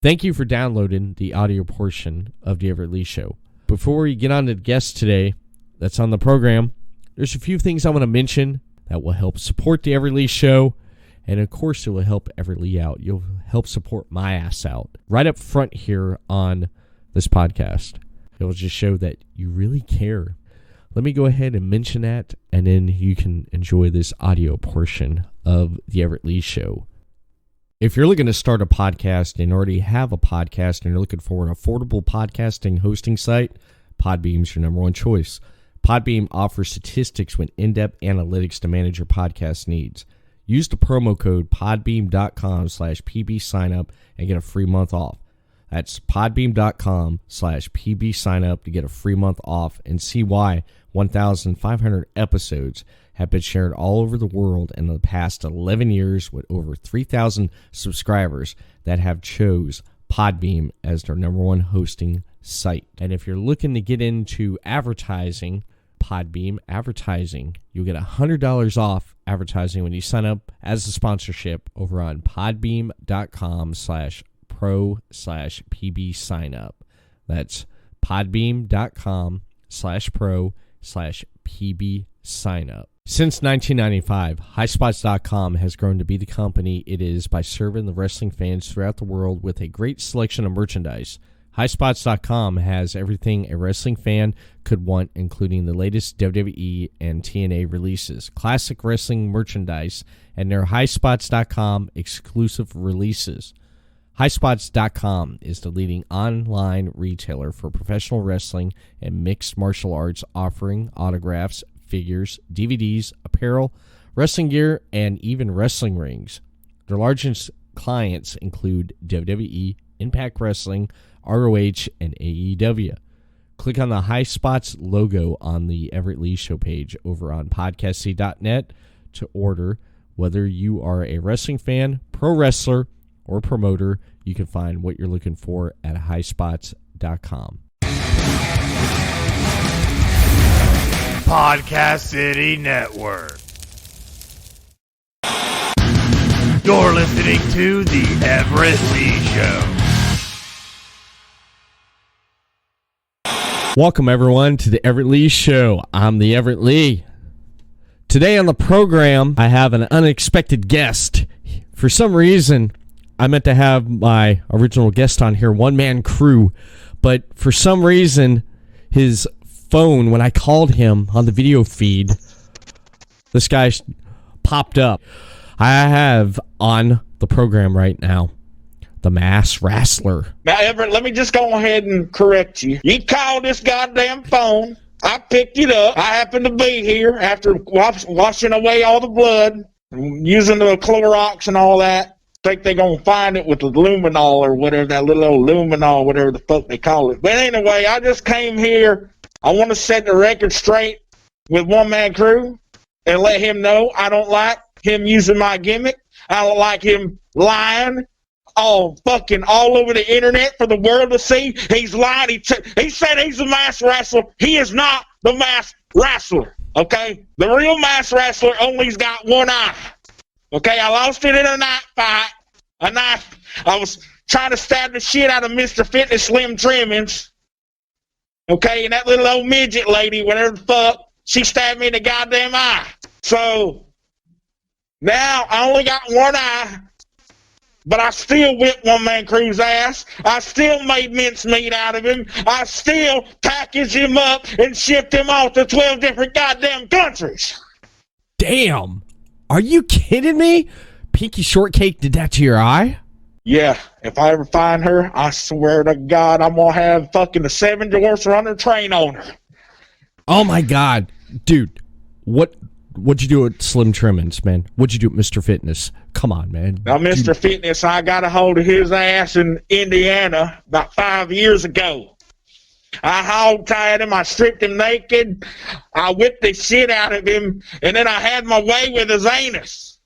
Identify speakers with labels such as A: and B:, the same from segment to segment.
A: Thank you for downloading the audio portion of the Everett Lee Show. Before we get on to the guest today that's on the program, there's a few things I want to mention that will help support the Everett Lee Show, and of course it will help Everett Lee out. You'll help support my ass out. Right up front here on this podcast, it will just show that you really care. Let me go ahead and mention that, and then you can enjoy this audio portion of the Everett Lee Show. If you're looking to start a podcast and already have a podcast and you're looking for an affordable podcasting hosting site, Podbean's your number one choice. Podbean offers statistics with in-depth analytics to manage your podcast needs. Use the promo code podbean.com/pbsignup and get a free month off. That's podbean.com/pbsignup to get a free month off and see why 1,500 episodes have been shared all over the world in the past 11 years with over 3,000 subscribers that have chose Podbean as their number one hosting site. And if you're looking to get into advertising, Podbean advertising, you'll get $100 off advertising when you sign up as a sponsorship over on podbean.com/pro/pbsignup. That's podbean.com/pro/pbsignup. Since 1995, highspots.com has grown to be the company it is by serving the wrestling fans throughout the world with a great selection of merchandise. Highspots.com has everything a wrestling fan could want, including the latest WWE and TNA releases, classic wrestling merchandise, and their Highspots.com exclusive releases. Highspots.com is the leading online retailer for professional wrestling and mixed martial arts, offering autographs, figures, DVDs, apparel, wrestling gear, and even wrestling rings. Their largest clients include WWE, Impact Wrestling, ROH, and AEW. Click on the High Spots logo on the Everett Lee Show page over on podcasty.net to order. Whether you are a wrestling fan, pro wrestler, or promoter, you can find what you're looking for at highspots.com.
B: Podcast City Network. You're listening to the Everett Lee Show.
A: Welcome, everyone, to the Everett Lee Show. I'm the Everett Lee. Today on the program, I have an unexpected guest. For some reason, I meant to have my original guest on here, Man Kru, but for some reason, his phone, when I called him on the video feed, this guy popped up. I have on the program right now the Mass Wrestler.
C: Now, Everett, let me just go ahead and correct you. You called this goddamn phone. I picked it up. I happened to be here after washing away all the blood, using the Clorox and all that. Think they're going to find it with the luminol or whatever, that little old luminol, whatever the fuck they call it. But anyway, I just came here. I want to set the record straight with Man Kru and let him know I don't like him using my gimmick. I don't like him lying all over the internet for the world to see. He's lying. He said he's the Mass Wrestler. He is not the Mass Wrestler, okay? The real Mass Wrestler only's got one eye, okay? I lost it in a night fight. I was trying to stab the shit out of Mr. Fitness Slim Trimmings. Okay, and that little old midget lady, whatever the fuck, she stabbed me in the goddamn eye. So, now I only got one eye, but I still whipped Man Kru's ass. I still made mincemeat out of him. I still packaged him up and shipped him off to 12 different goddamn countries.
A: Damn! Are you kidding me? Pinky Shortcake did that to your eye?
C: Yeah, if I ever find her, I swear to God, I'm going to have fucking the 7 dwarfs running a train on her.
A: Oh, my God. Dude, what'd you do at Slim Trimmings, man? What'd you do at Mr. Fitness? Come on, man.
C: Now, Mr. Fitness, I got a hold of his ass in Indiana about 5 years ago. I hog-tied him. I stripped him naked. I whipped the shit out of him, and then I had my way with his anus.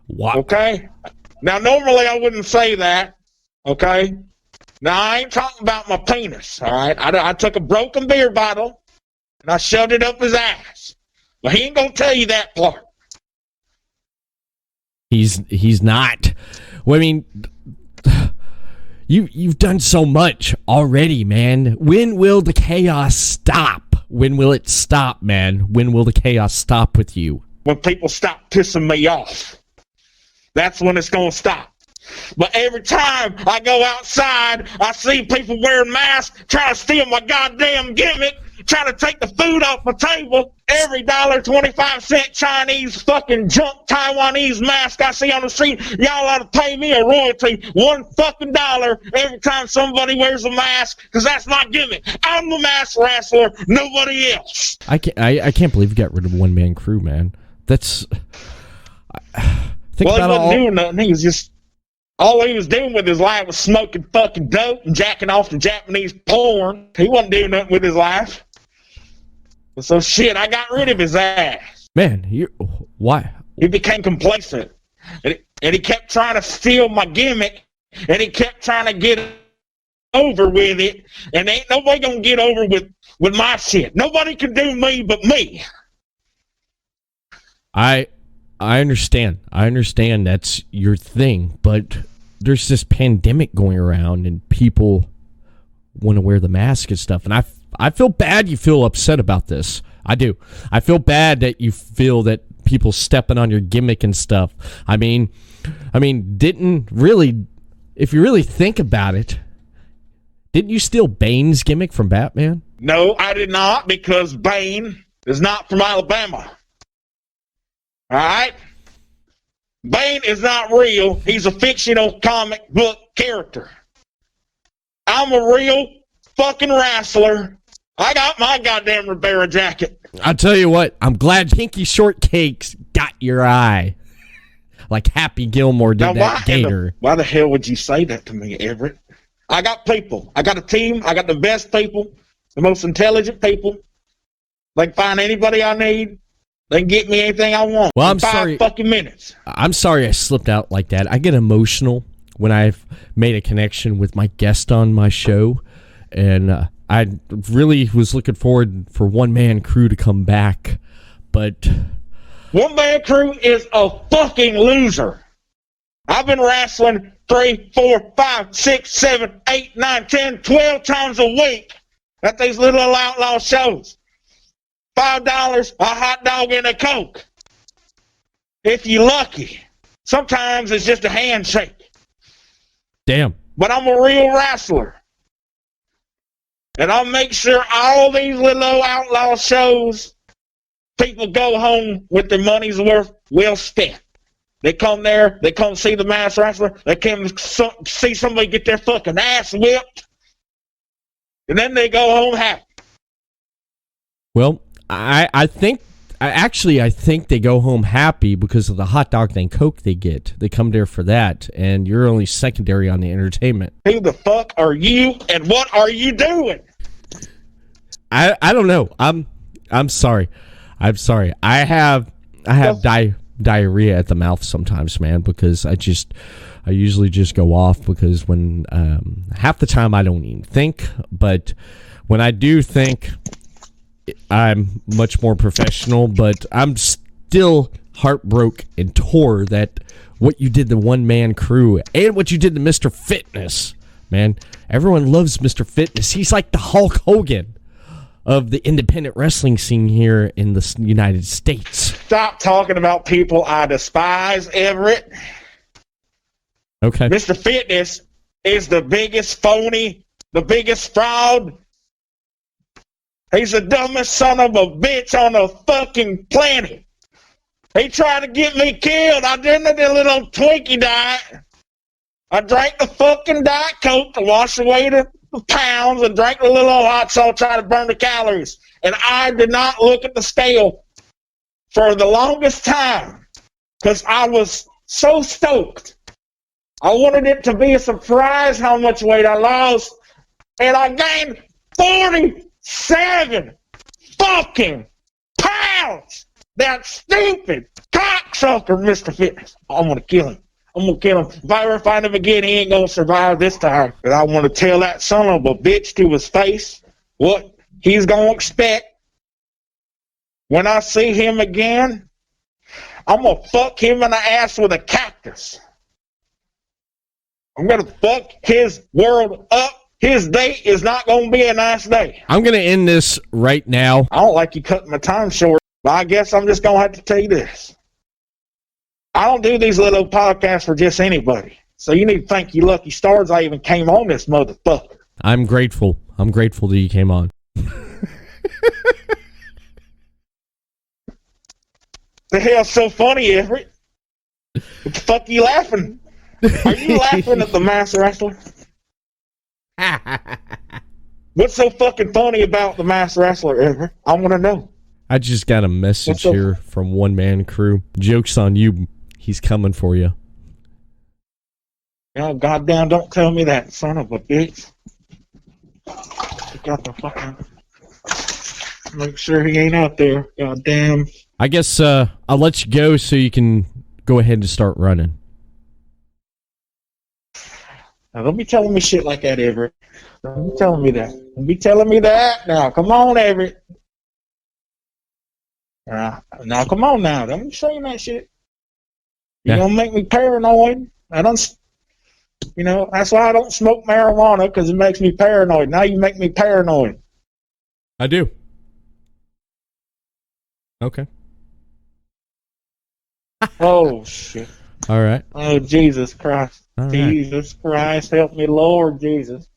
A: What?
C: Okay? Now, normally I wouldn't say that, okay? Now, I ain't talking about my penis, all right? I took a broken beer bottle, and I shoved it up his ass. But he ain't going to tell you that part.
A: He's not. Well, I mean, You've done so much already, man. When will the chaos stop? When will it stop, man? When will the chaos stop with you?
C: When people stop pissing me off. That's when it's going to stop. But every time I go outside, I see people wearing masks, trying to steal my goddamn gimmick, trying to take the food off my table. Every $1.25 Chinese fucking junk Taiwanese mask I see on the street, y'all ought to pay me a royalty, $1 every time somebody wears a mask, because that's my gimmick. I'm the mask wrestler, nobody else.
A: I can't believe you got rid of Man Kru, man. That's...
C: He wasn't doing nothing. He was just... All he was doing with his life was smoking fucking dope and jacking off to Japanese porn. He wasn't doing nothing with his life. So shit, I got rid of his ass.
A: Man, why?
C: He became complacent. And he kept trying to steal my gimmick. And he kept trying to get over with it. And ain't nobody gonna get over with my shit. Nobody can do me but me.
A: I understand. I understand that's your thing, but there's this pandemic going around and people want to wear the mask and stuff. And I feel bad you feel upset about this. I do. I feel bad that you feel that people stepping on your gimmick and stuff. I mean, didn't really, if you really think about it, didn't you steal Bane's gimmick from Batman?
C: No, I did not, because Bane is not from Alabama. All right? Bane is not real. He's a fictional comic book character. I'm a real fucking wrestler. I got my goddamn Rivera jacket.
A: I'll tell you what, I'm glad Pinky Shortcakes got your eye. Like Happy Gilmore did that gator.
C: Why the hell would you say that to me, Everett? I got people. I got a team. I got the best people, the most intelligent people. They can find anybody I need. They can get me anything I want.
A: Well, I'm
C: in 5
A: sorry.
C: Fucking minutes.
A: I'm sorry I slipped out like that. I get emotional when I've made a connection with my guest on my show, and I really was looking forward for Man Kru to come back, but
C: Man Kru is a fucking loser. I've been wrestling 3, 4, 5, 6, 7, 8, 9, 10, 12 times a week at these little outlaw shows. $5, a hot dog, and a Coke. If you're lucky. Sometimes it's just a handshake.
A: Damn.
C: But I'm a real wrestler. And I'll make sure all these little outlaw shows, people go home with their money's worth well spent. They come there, they come see the masked wrestler, they come see somebody get their fucking ass whipped, and then they go home happy.
A: Well, I think they go home happy because of the hot dog and Coke they get. They come there for that, and you're only secondary on the entertainment.
C: Who the fuck are you, and what are you doing?
A: I don't know. I'm sorry. I'm sorry. I have diarrhea at the mouth sometimes, man, because I usually just go off because when half the time I don't even think, but when I do think, I'm much more professional, but I'm still heartbroken and tore that what you did to Man Kru and what you did to Mr. Fitness, man. Everyone loves Mr. Fitness. He's like the Hulk Hogan of the independent wrestling scene here in the United States.
C: Stop talking about people I despise, Everett.
A: Okay.
C: Mr. Fitness is the biggest phony, the biggest fraud. He's the dumbest son of a bitch on the fucking planet. He tried to get me killed. I did a little Twinkie diet. I drank the fucking Diet Coke to wash away the pounds and drank a little hot sauce, try to burn the calories. And I did not look at the scale for the longest time because I was so stoked. I wanted it to be a surprise how much weight I lost. And I gained 47 fucking pounds. That stupid cocksucker, Mr. Fitness. I'm going to kill him. I'm going to kill him. If I ever find him again, he ain't going to survive this time. But I want to tell that son of a bitch to his face what he's going to expect. When I see him again, I'm going to fuck him in the ass with a cactus. I'm going to fuck his world up. His day is not going to be a nice day.
A: I'm going to end this right now.
C: I don't like you cutting my time short, but I guess I'm just going to have to tell you this. I don't do these little podcasts for just anybody. So you need to thank you lucky stars I even came on this motherfucker.
A: I'm grateful. I'm grateful that you came on.
C: The hell's so funny, Everett? What the fuck are you laughing? Are you laughing at the mass wrestler? What's so fucking funny about the mass wrestler, Everett? I want to know.
A: I just got a message here from one Man Kru. Joke's on you. He's coming for you.
C: Oh, goddamn, don't tell me that, son of a bitch. You got the fucking... Make sure he ain't out there. Goddamn.
A: I guess I'll let you go so you can go ahead and start running.
C: Now, don't be telling me shit like that, Everett. Don't be telling me that. Don't be telling me that. Now, come on, Everett. Now, come on now. Don't be saying that shit. You're going to make me paranoid. That's why I don't smoke marijuana, because it makes me paranoid. Now you make me paranoid.
A: I do. Okay.
C: Oh, shit.
A: All right.
C: Oh, Jesus Christ.
A: All
C: Jesus Christ, help me, Lord Jesus.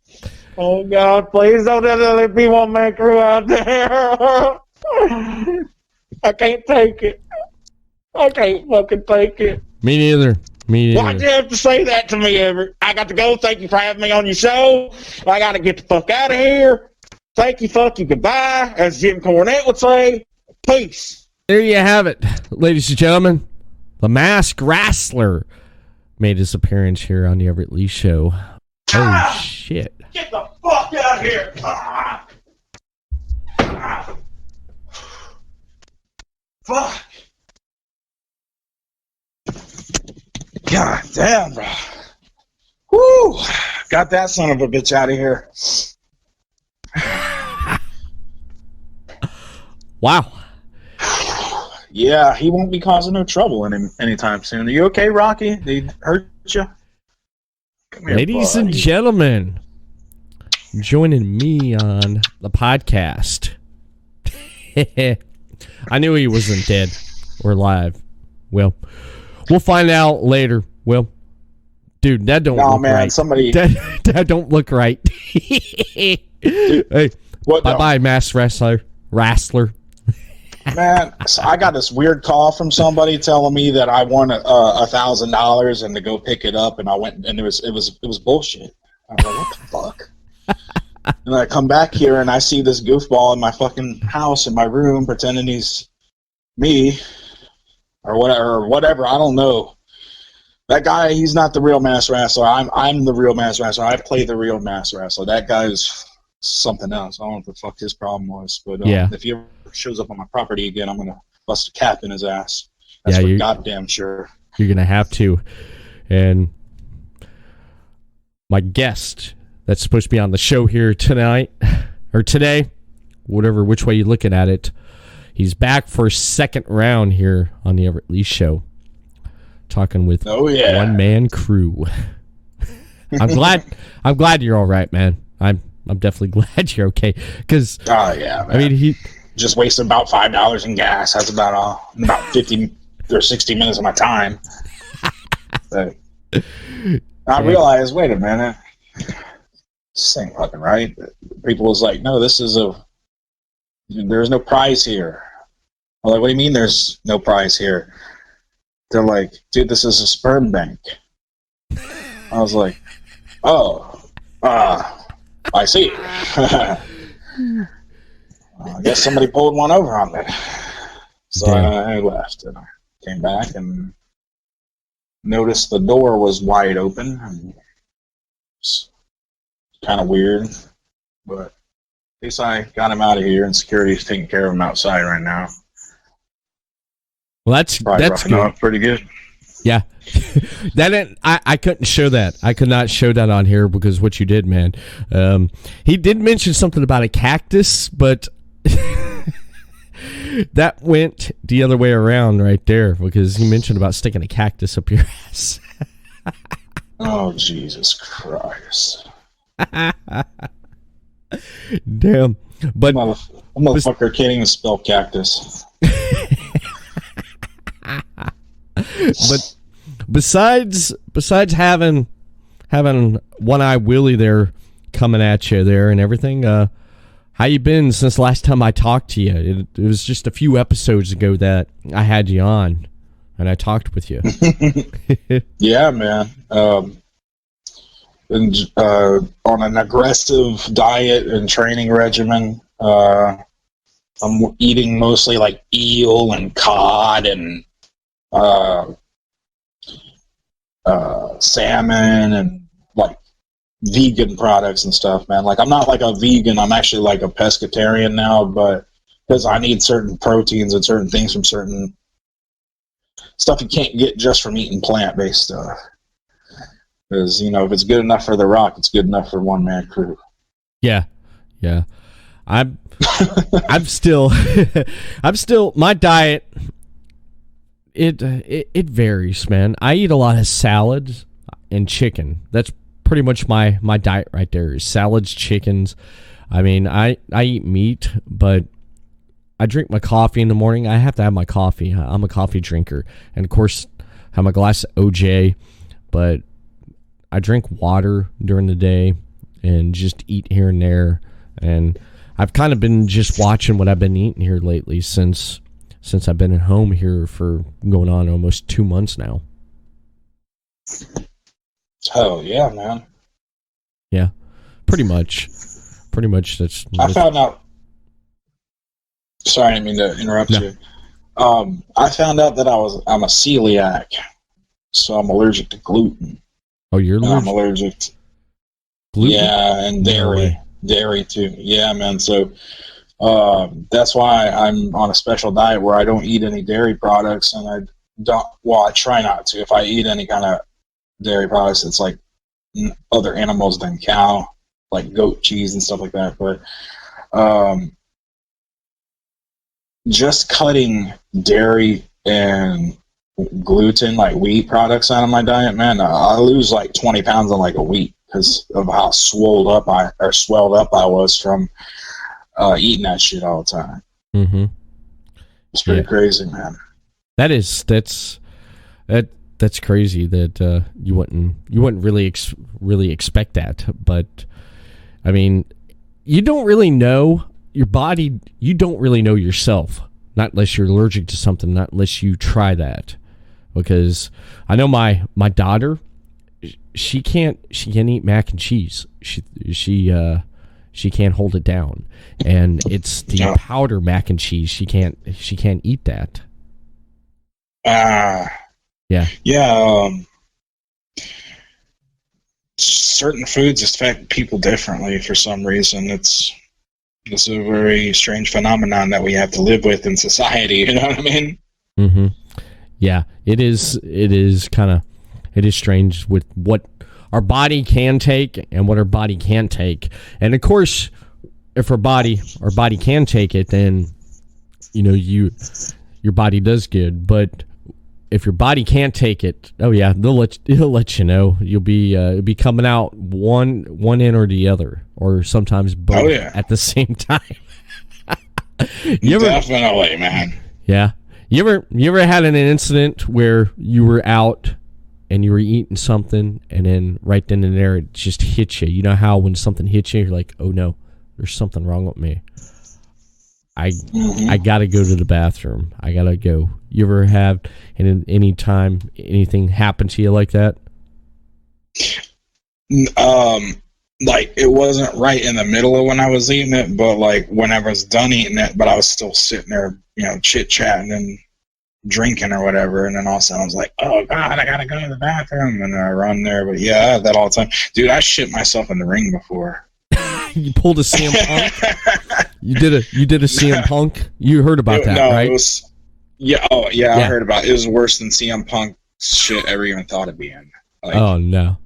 C: Oh, God, please don't let me one Man Kru out there. I can't take it. I can't fucking take it.
A: Me neither.
C: Why'd you have to say that to me, Everett? I got to go. Thank you for having me on your show. I got to get the fuck out of here. Thank you, fuck you, goodbye, as Jim Cornette would say. Peace.
A: There you have it, ladies and gentlemen. The Masked Wrestler made his appearance here on the Everett Lee Show. Oh, shit.
C: Get the fuck out of here. Fuck. God damn, bro. Woo. Got that son of a bitch out of here.
A: Wow.
C: Yeah, he won't be causing no trouble anytime soon. Are you okay, Rocky? Did he hurt you? Here,
A: ladies and gentlemen, joining me on the podcast. I knew he wasn't dead or alive. Well, we'll find out later. Well, dude, that don't look right. That don't look right. Hey, bye-bye, masked wrestler.
C: Man, so I got this weird call from somebody telling me that I won $1,000 and to go pick it up, and I went, and it was bullshit. I was like, what the fuck? And I come back here and I see this goofball in my fucking house in my room pretending he's me or whatever. I don't know. That guy, he's not the real masked wrestler. I'm the real masked wrestler. I play the real masked wrestler. That guy's something else. I don't know what the fuck his problem was, but if he ever shows up on my property again, I'm gonna bust a cap in his ass. That's for goddamn sure.
A: You're gonna have to. And my guest that's supposed to be on the show here tonight or today, which way you're looking at it, he's back for a second round here on the Everett Lee Show, talking with one Man Kru. I'm glad you're all right, man. I'm definitely glad you're okay. Because
C: man.
A: I mean, he
C: just wasted about $5 in gas. That's about 50 or 60 minutes of my time. But I realized, wait a minute, this ain't fucking right. People was like, no, there's no prize here. I'm like, what do you mean there's no prize here? They're like, dude, this is a sperm bank. I was like, I see. I guess somebody pulled one over on me. So I left and I came back and noticed the door was wide open. And it's kind of weird, but at least I got him out of here and security's taking care of him outside right now.
A: Well, that's good.
C: Pretty good.
A: Yeah. I couldn't show that. I could not show that on here because what you did, man. He did mention something about a cactus, but that went the other way around right there because he mentioned about sticking a cactus up your ass.
D: Oh, Jesus Christ.
A: Damn. But
D: motherfucker can't even spell cactus.
A: but besides having One-Eye Willie there coming at you there and everything, how you been since last time I talked to you? It was just a few episodes ago that I had you on, and I talked with you.
D: Yeah, man. And, on an aggressive diet and training regimen. I'm eating mostly like eel and cod and salmon and like vegan products and stuff, man. Like I'm not like a vegan, I'm actually like a pescatarian now, but because I need certain proteins and certain things from certain stuff you can't get just from eating plant-based stuff. Because, you know, if it's good enough for The Rock, it's good enough for one Man Kru.
A: Yeah. I'm still my diet. It varies, man. I eat a lot of salads and chicken. That's pretty much my diet right there. Is salads, chickens. I mean, I eat meat, but I drink my coffee in the morning. I have to have my coffee. I'm a coffee drinker, and of course, have my glass of OJ. But I drink water during the day and just eat here and there. And I've kind of been just watching what I've been eating here lately since I've been at home here for going on almost 2 months now.
D: Oh, yeah, man.
A: Yeah, pretty much. That's
D: I found out. Sorry, I didn't mean to interrupt you. I found out that I'm a celiac, so I'm allergic to gluten.
A: Oh, you're allergic?
D: I'm allergic to
A: gluten?
D: Yeah, and dairy. Dairy, too. Yeah, man. So that's why I'm on a special diet where I don't eat any dairy products, and I try not to. If I eat any kind of dairy products, it's like other animals than cow, like goat cheese and stuff like that. But just cutting dairy and gluten, like wheat products, out of my diet, man, I lose like 20 pounds in like a week because of how swelled up I was from eating that shit all the time. Mm-hmm. It's pretty crazy, man. That's
A: crazy that you wouldn't really expect that, but I mean, you don't really know your body. You don't really know yourself, not unless you're allergic to something, not unless you try that. Because I know my daughter, she can't eat mac and cheese. She can't hold it down, and it's the powder mac and cheese. She can't eat that.
D: Yeah. Certain foods affect people differently for some reason. It's a very strange phenomenon that we have to live with in society. You know what I mean?
A: Mm-hmm. Yeah, it is. It is strange with what our body can take and what our body can't take. And of course, if our body can take it, then you know your body does good. But if your body can't take it, oh yeah, it'll let you know. You'll be coming out one end or the other, or sometimes both at the same time.
D: Definitely, man.
A: Yeah. You ever had an incident where you were out and you were eating something, and then right then and there it just hit you? You know how when something hits you, you're like, oh no, there's something wrong with me. I gotta go to the bathroom. I gotta go. You ever have any time anything happen to you like that?
D: Like it wasn't right in the middle of when I was eating it, but like when I was done eating it, but I was still sitting there, you know, chit chatting and drinking or whatever, and then all of a sudden I was like, oh god, I gotta go to the bathroom, and I run there. But yeah, I have that all the time, dude. I shit myself in the ring before.
A: You pulled a CM Punk. You did a CM Punk. You heard about that, right?
D: It was, I heard about it. It was worse than CM Punk shit ever even thought of being. Like,
A: oh no.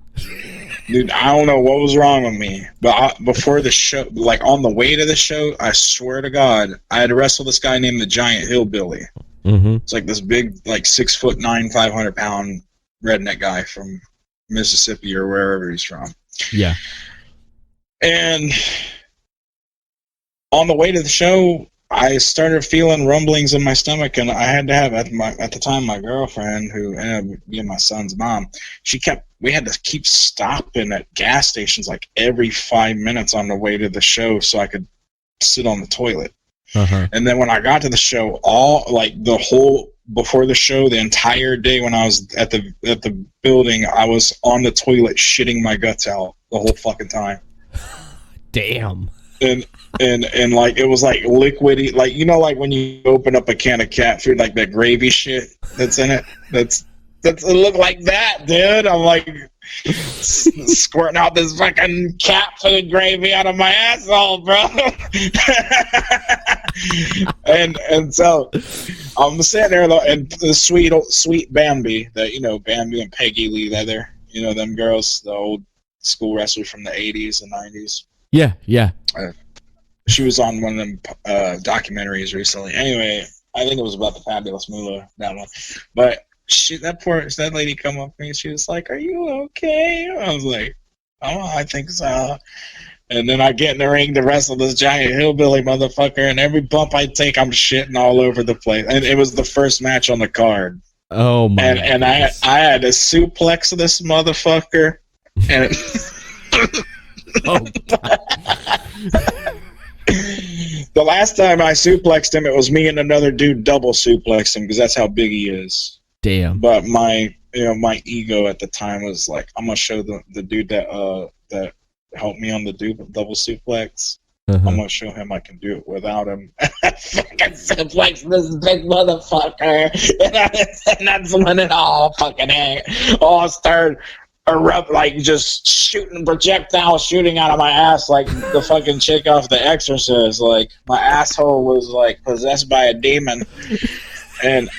D: Dude, I don't know what was wrong with me, but before the show, like on the way to the show, I swear to God, I had to wrestle this guy named the Giant Hillbilly. Mm-hmm. It's like this big, like 6'9", 500-pound redneck guy from Mississippi or wherever he's from.
A: Yeah.
D: And on the way to the show, I started feeling rumblings in my stomach, and I had to have at the time my girlfriend, who ended up being my son's mom. We had to keep stopping at gas stations like every 5 minutes on the way to the show so I could sit on the toilet.
A: Uh-huh.
D: And then when I got to the show, before the show, the entire day when I was at the building, I was on the toilet shitting my guts out the whole fucking time.
A: Damn.
D: And like it was like liquidy, like like when you open up a can of cat food, like that gravy shit that's in it. It looked like that, dude. I'm like squirting out this fucking cat food gravy out of my asshole, bro. and so I'm sitting there, and the sweet Bambi, Bambi and Peggy Lee Leather, them girls, the old school wrestlers from the 80s and 90s.
A: Yeah.
D: She was on one of them documentaries recently. Anyway, I think it was about the Fabulous Moolah, that one. But that lady come up to me, and she was like, "Are you okay?" I was like, "Oh, I think so." And then I get in the ring to wrestle this giant hillbilly motherfucker, and every bump I take, I'm shitting all over the place. And it was the first match on the card.
A: Oh my!
D: And I had to suplex this motherfucker, and
A: oh God.
D: The last time I suplexed him, it was me and another dude double suplexed him because that's how big he is.
A: Damn.
D: But my ego at the time was like, I'm gonna show the dude that helped me on the double suplex.
A: Uh-huh.
D: I'm gonna show him I can do it without him. Fucking suplex this big motherfucker, and that's when it all started. Like just shooting projectiles shooting out of my ass like the fucking chick off The Exorcist. Like my asshole was like possessed by a demon, and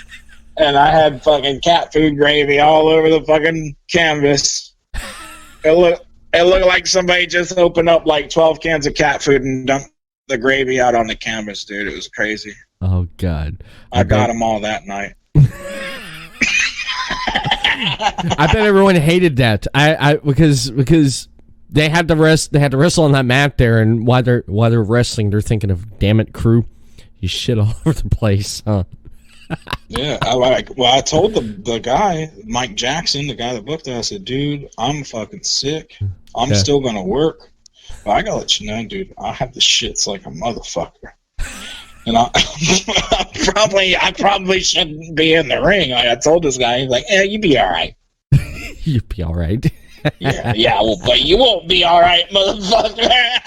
D: I had fucking cat food gravy all over the fucking canvas. It looked like somebody just opened up like 12 cans of cat food and dumped the gravy out on the canvas, dude. It was crazy.
A: Oh God!
D: I got them all that night.
A: I bet everyone hated that. Because they had to wrestle on that mat there, and while they're wrestling, they're thinking of, damn it, Kru, you shit all over the place, huh?
D: Yeah, I told the guy, Mike Jackson, the guy that booked it, I said, dude, I'm fucking sick. I'm still gonna work, but I gotta let you know, dude, I have the shits like a motherfucker. And I probably shouldn't be in the ring. Like I told this guy, he's like, "Yeah, you be all right."
A: You be all right.
D: yeah. Well, but you won't be all right, motherfucker.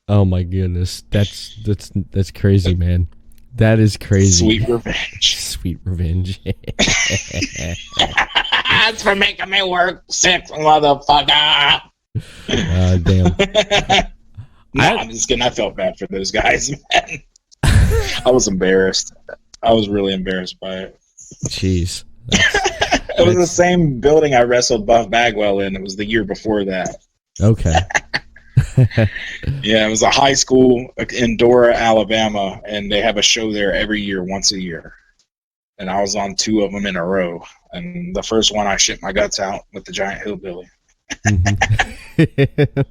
A: Oh my goodness, that's crazy, man. That is crazy. Sweet revenge.
D: That's for making me work, sick motherfucker.
A: Damn.
D: I'm just kidding. I felt bad for those guys, man. I was embarrassed. I was really embarrassed by it.
A: Jeez.
D: It was the same building I wrestled Buff Bagwell in. It was the year before that.
A: Okay.
D: Yeah, it was a high school in Dora, Alabama, and they have a show there every year, once a year. And I was on 2 of them in a row. And the first one, I shit my guts out with the giant hillbilly.
A: Mm-hmm.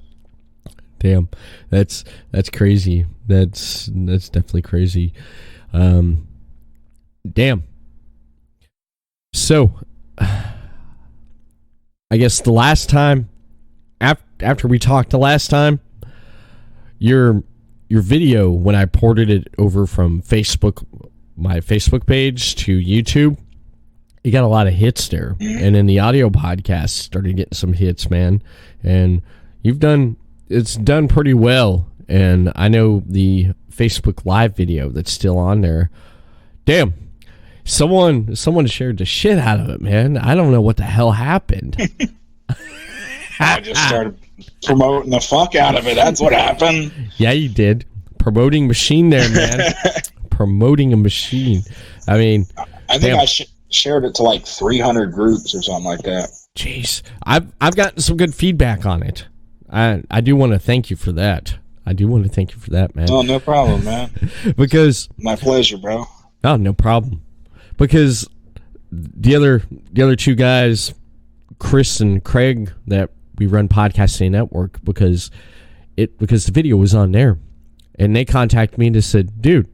A: Damn, that's crazy. That's definitely crazy. Damn. So, I guess the last time, after we talked the last time, your video, when I ported it over from my Facebook page to YouTube, you got a lot of hits there, and then the audio podcast started getting some hits, man. And it's done pretty well, and I know the Facebook Live video that's still on there. Damn, someone shared the shit out of it, man. I don't know what the hell happened.
D: I just started promoting the fuck out of it. That's what happened.
A: Yeah, you did. Promoting machine there, man. Promoting a machine. I mean,
D: I think I shared it to like 300 groups or something like that.
A: Jeez, I've gotten some good feedback on it. I do want to thank you for that. Man.
D: Oh, no problem, man.
A: Because
D: my pleasure, bro.
A: Oh, no problem. Because the other two guys, Chris and Craig, that we run Podcasting Network, because the video was on there, and they contacted me and just said, dude,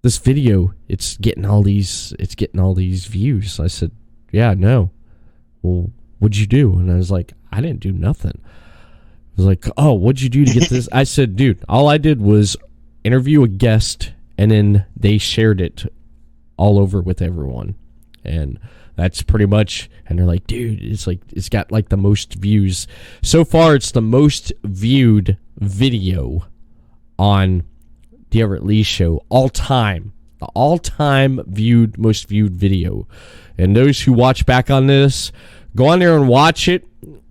A: this video, it's getting all these views. I said, yeah, no. Well, what'd you do? And I was like, I didn't do nothing. I was like, oh, what'd you do to get this? I said, dude, all I did was interview a guest, and then they shared it all over with everyone. And that's pretty much, and they're like, dude, it's got like the most views. So far, it's the most viewed video on the Everett Lee Show all time. The all-time most viewed video. And those who watch back on this, go on there and watch it,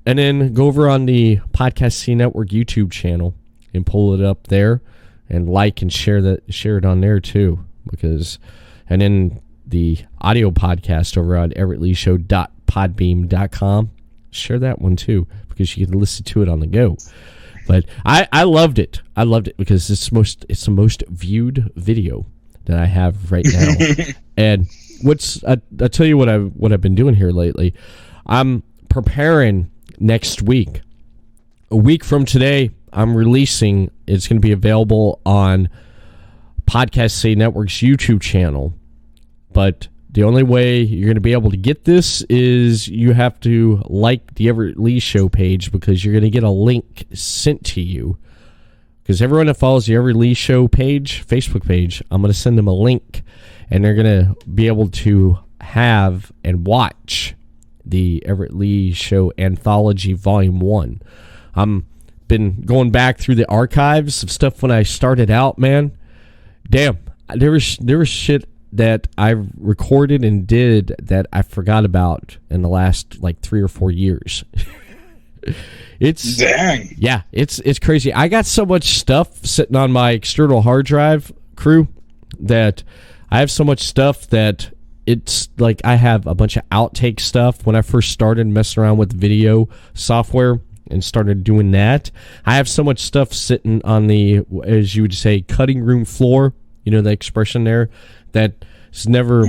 A: and then go over on the Podcasting Network YouTube channel and pull it up there, and like and share it on there too. And then the audio podcast over on everettleeshow.podbean.com, share that one too, because you can listen to it on the go. But I loved it. I loved it because it's the most viewed video that I have right now. And I'll tell you what I've been doing here lately. I'm preparing next week. A week from today, I'm releasing. It's going to be available on Podcasting Network's YouTube channel. But the only way you're going to be able to get this is you have to like the Everett Lee Show page, because you're going to get a link sent to you. Because everyone that follows the Everett Lee Show page, Facebook page, I'm going to send them a link, and they're going to be able to have and watch the Everett Lee Show Anthology Volume 1. I'm been going back through the archives of stuff when I started out, man. Damn, there was shit that I recorded and did that I forgot about in the last like 3 or 4 years. It's
D: dang.
A: Yeah, it's crazy. I got so much stuff sitting on my external hard drive, crew, that I have so much stuff that it's like I have a bunch of outtake stuff. When I first started messing around with video software and started doing that, I have so much stuff sitting on the, as you would say, cutting room floor. You know the expression there, that it's never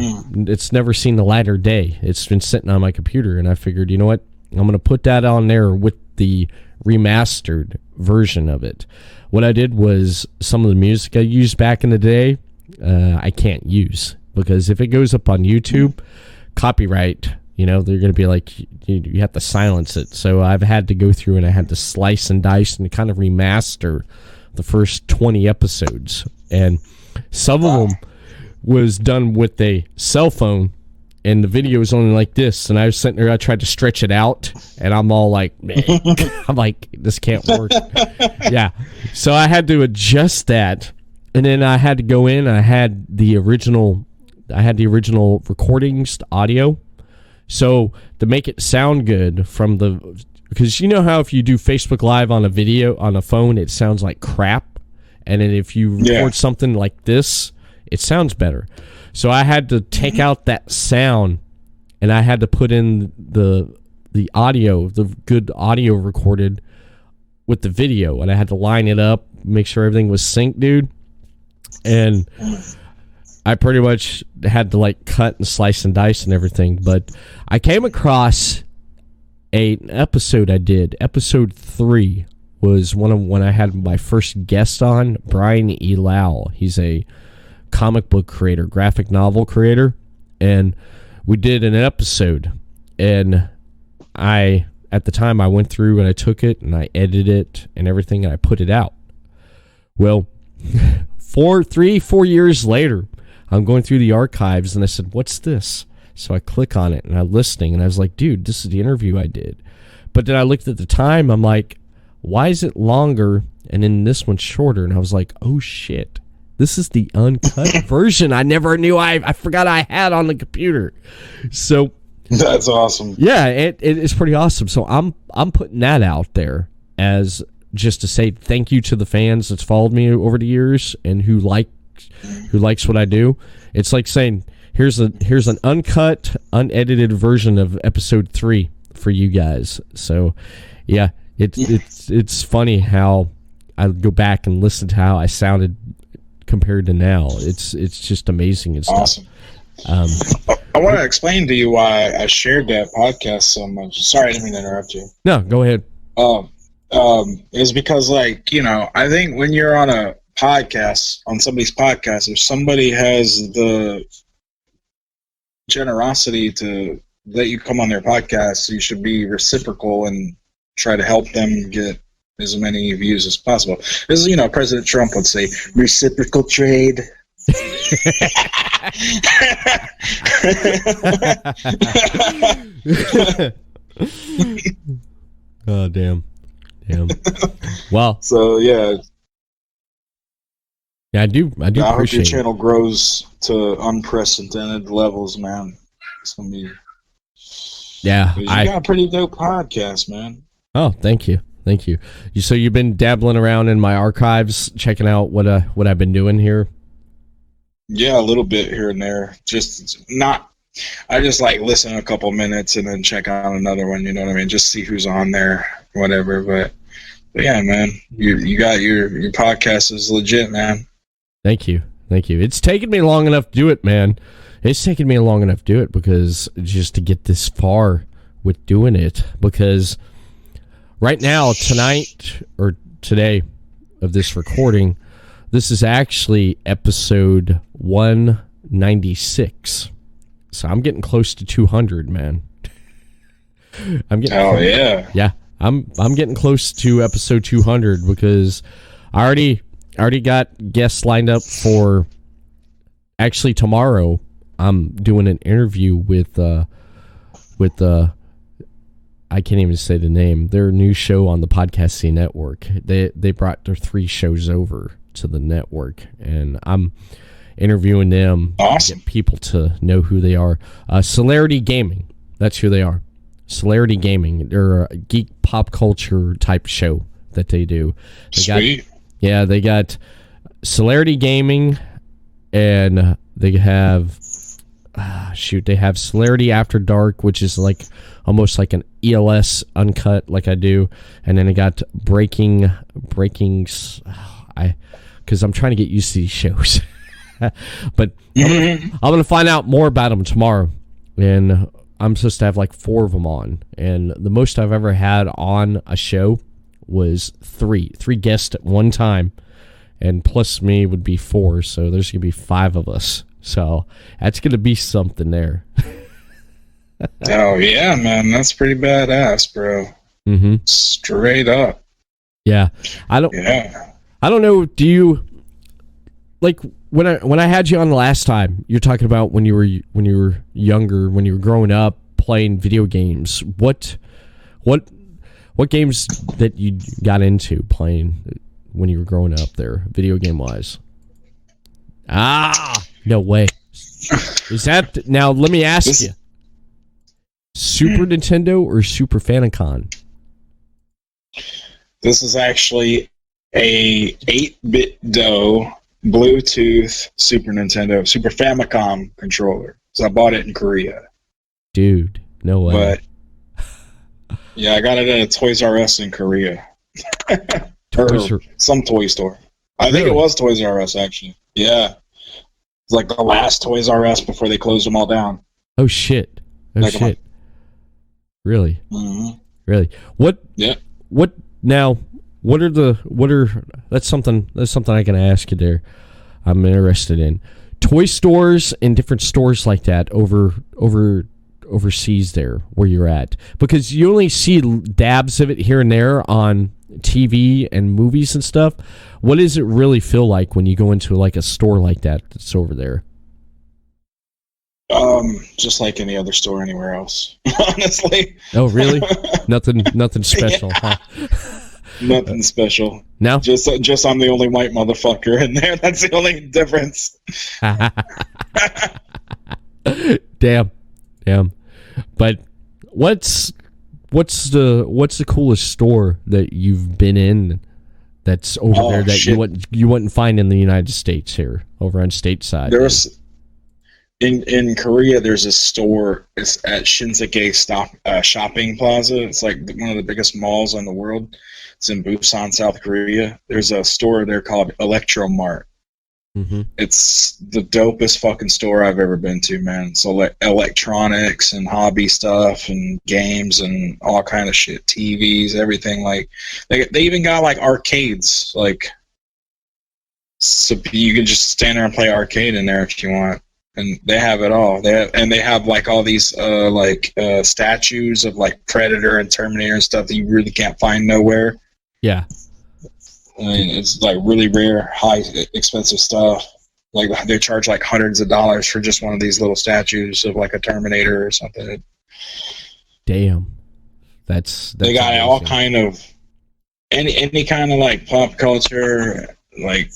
A: seen the light of day. It's been sitting on my computer, and I figured, you know what, I'm going to put that on there with the remastered version of it. What I did was some of the music I used back in the day, I can't use, because if it goes up on YouTube, copyright, they're going to be like, you have to silence it. So I've had to go through and I had to slice and dice and kind of remaster the first 20 episodes. And some of them was done with a cell phone, and the video was only like this. And I was sitting there, I tried to stretch it out, and I'm all like, man, I'm like, this can't work. Yeah. So I had to adjust that. And then I had to go in, and I had the original recordings, audio. So to make it sound good because you know how if you do Facebook Live on a video, on a phone, it sounds like crap. And then if you record something like this, it sounds better. So I had to take out that sound, and I had to put in the audio, the good audio recorded with the video, and I had to line it up, make sure everything was synced, dude. And I pretty much had to like cut and slice and dice and everything. But I came across an episode I did. Episode 3 was when I had my first guest on, Brian E. Lau. He's a comic book creator, graphic novel creator. And we did an episode. And at the time, I went through and I took it and I edited it and everything, and I put it out. Well, 4 years later, I'm going through the archives, and I said, what's this? So I click on it, and I'm listening, and I was like, dude, this is the interview I did. But then I looked at the time, I'm like, why is it longer, and then this one's shorter? And I was like, oh, shit. This is the uncut version I never knew I forgot I had on the computer. So
D: that's awesome.
A: Yeah, it's pretty awesome. So I'm putting that out there as just to say thank you to the fans that's followed me over the years and who likes what I do. It's like saying here's an uncut, unedited version of episode 3 for you guys. So yeah, it's funny how I go back and listen to how I sounded compared to now. It's just amazing and stuff.
D: Awesome. I want to explain to you why I shared that podcast so much. Sorry, I didn't mean to interrupt you.
A: No, go ahead.
D: Is because, like, you know, I think when you're on a podcast, on somebody's podcast, if somebody has the generosity to let you come on their podcast, you should be reciprocal and try to help them get as many views as possible. This is, you know, President Trump would say, reciprocal trade.
A: Oh, damn. Well,
D: so yeah,
A: I do
D: I hope your
A: appreciate
D: channel grows to unprecedented levels, man. It's gonna be.
A: Yeah,
D: You got a pretty dope podcast, man.
A: Oh, thank you. So you've been dabbling around in my archives, checking out what I've been doing here.
D: Yeah, a little bit here and there. I just like listen a couple minutes and then check out another one. You know what I mean? Just see who's on there, whatever. But yeah, man, you got your podcast is legit, man.
A: Thank you. It's taken me long enough to do it, man. It's taken me long enough to do it because just to get this far with doing it. Because right now, tonight or today of this recording, this is actually episode 196. So I'm getting close to 200, man. I'm getting yeah. I'm getting close to episode 200 because I already got guests lined up for. Actually, tomorrow I'm doing an interview with I can't even say the name. Their new show on the Podcasting Network. They brought their 3 shows over to the network, and I'm interviewing them.
D: Awesome.
A: To get people to know who they are. Celerity Gaming. That's who they are. Celerity Gaming. They're a geek pop culture type show that they do.
D: Sweet.
A: They got Celerity Gaming, and they have they have Celerity After Dark, which is like almost like an ELS uncut, like I do, and then they got Breaking. Because I'm trying to get used to these shows. But I'm gonna find out more about them tomorrow, and I'm supposed to have like 4 of them on, and the most I've ever had on a show was 3 guests at one time, and plus me would be 4, so there's gonna be 5 of us, so that's gonna be something there.
D: Oh yeah, man, that's pretty badass, bro.
A: Mm-hmm.
D: Straight up.
A: Yeah, I don't know. Do you like when I had you on the last time? You're talking about when you were younger, when you were growing up playing video games. What games that you got into playing when you were growing up there, video game wise? No way. Is that now? Let me ask you: Super Nintendo or Super Famicom?
D: This is actually a 8-bit DOE Bluetooth Super Famicom controller. So I bought it in Korea.
A: Dude, no way.
D: But yeah, I got it at a Toys R Us in Korea. Some toy store. I think it was Toys R Us, actually. Yeah. It's like the last Toys R Us before they closed them all down.
A: Oh, shit. Really?
D: Mm-hmm.
A: Really? What?
D: Yeah.
A: What now? What are that's something I can ask you there. I'm interested in toy stores and different stores like that overseas there where you're at, because you only see dabs of it here and there on TV and movies and stuff. What does it really feel like when you go into like a store like that that's over there?
D: Just like any other store anywhere else, honestly.
A: Oh, really? Nothing special, huh?
D: Nothing special. No? Just I'm the only white motherfucker in there. That's the only difference.
A: Damn. But what's the coolest store that you've been in that's over there that you wouldn't find in the United States here over on stateside?
D: There's in Korea, there's a store. It's at Shinsegae Shopping Plaza. It's like one of the biggest malls in the world. It's in Busan, South Korea. There's a store there called Electromart.
A: Mm-hmm.
D: It's the dopest fucking store I've ever been to, man. So electronics and hobby stuff and games and all kind of shit, TVs, everything. Like they even got like arcades, like so you can just stand there and play arcade in there if you want. And they have it all. They have like all these statues of like Predator and Terminator and stuff that you really can't find nowhere.
A: Yeah.
D: I mean, it's like really rare, high, expensive stuff. Like they charge like hundreds of dollars for just one of these little statues of like a Terminator or something.
A: Damn, that's
D: they got
A: amazing.
D: All kind of any kind of like pop culture, like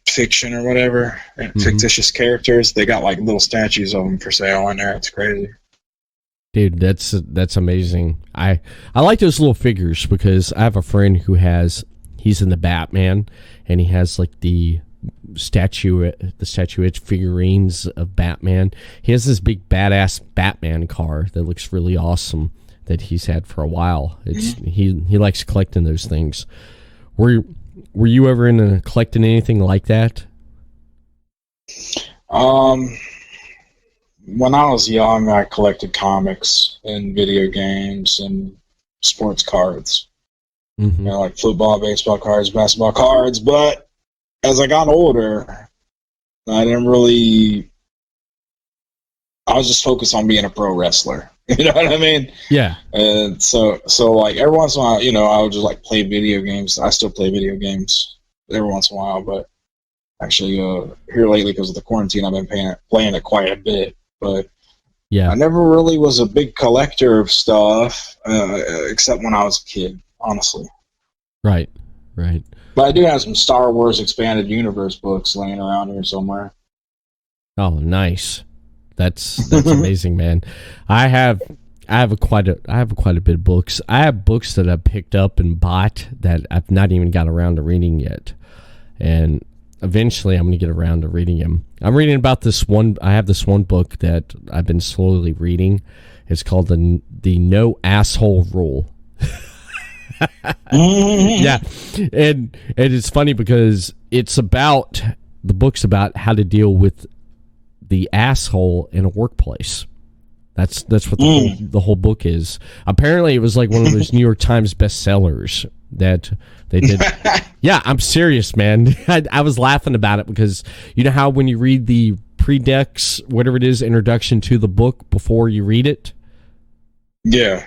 D: fiction or whatever, fictitious characters. They got like little statues of them for sale on there. It's crazy.
A: Dude, that's amazing. I like those little figures because I have a friend who he's in the Batman, and he has like the statuette figurines of Batman. He has this big badass Batman car that looks really awesome that he's had for a while. He likes collecting those things. Were you ever into collecting anything like that?
D: When I was young, I collected comics and video games and sports cards.
A: Mm-hmm.
D: You know, like football, baseball cards, basketball cards. But as I got older, I was just focused on being a pro wrestler. You know what I mean?
A: Yeah.
D: And so like every once in a while, you know, I would just like play video games. I still play video games every once in a while, but actually here lately because of the quarantine, I've been playing it quite a bit. But yeah, I never really was a big collector of stuff, except when I was a kid, honestly.
A: Right.
D: But I do have some Star Wars Expanded Universe books laying around here somewhere.
A: Oh, nice. That's amazing, man. I have quite a bit of books. I have books that I've picked up and bought that I've not even got around to reading yet, and eventually I'm going to get around to reading them. I'm reading about this one. I have this one book that I've been slowly reading. It's called the No Asshole Rule. Yeah, and it's funny because the book's about how to deal with the asshole in a workplace. That's what the whole book is. Apparently, it was like one of those New York Times bestsellers that they did. Yeah, I'm serious, man. I was laughing about it because you know how when you read the predex, whatever it is, introduction to the book before you read it.
D: Yeah,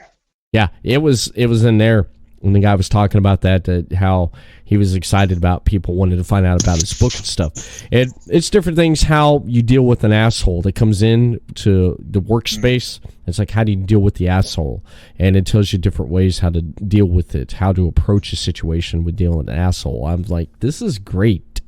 A: it was in there when the guy was talking about that how he was excited about people wanting to find out about his book and stuff. It's different things how you deal with an asshole that comes in to the workspace. It's like, how do you deal with the asshole? And it tells you different ways how to deal with it, how to approach a situation with dealing with an asshole. I'm like, this is great.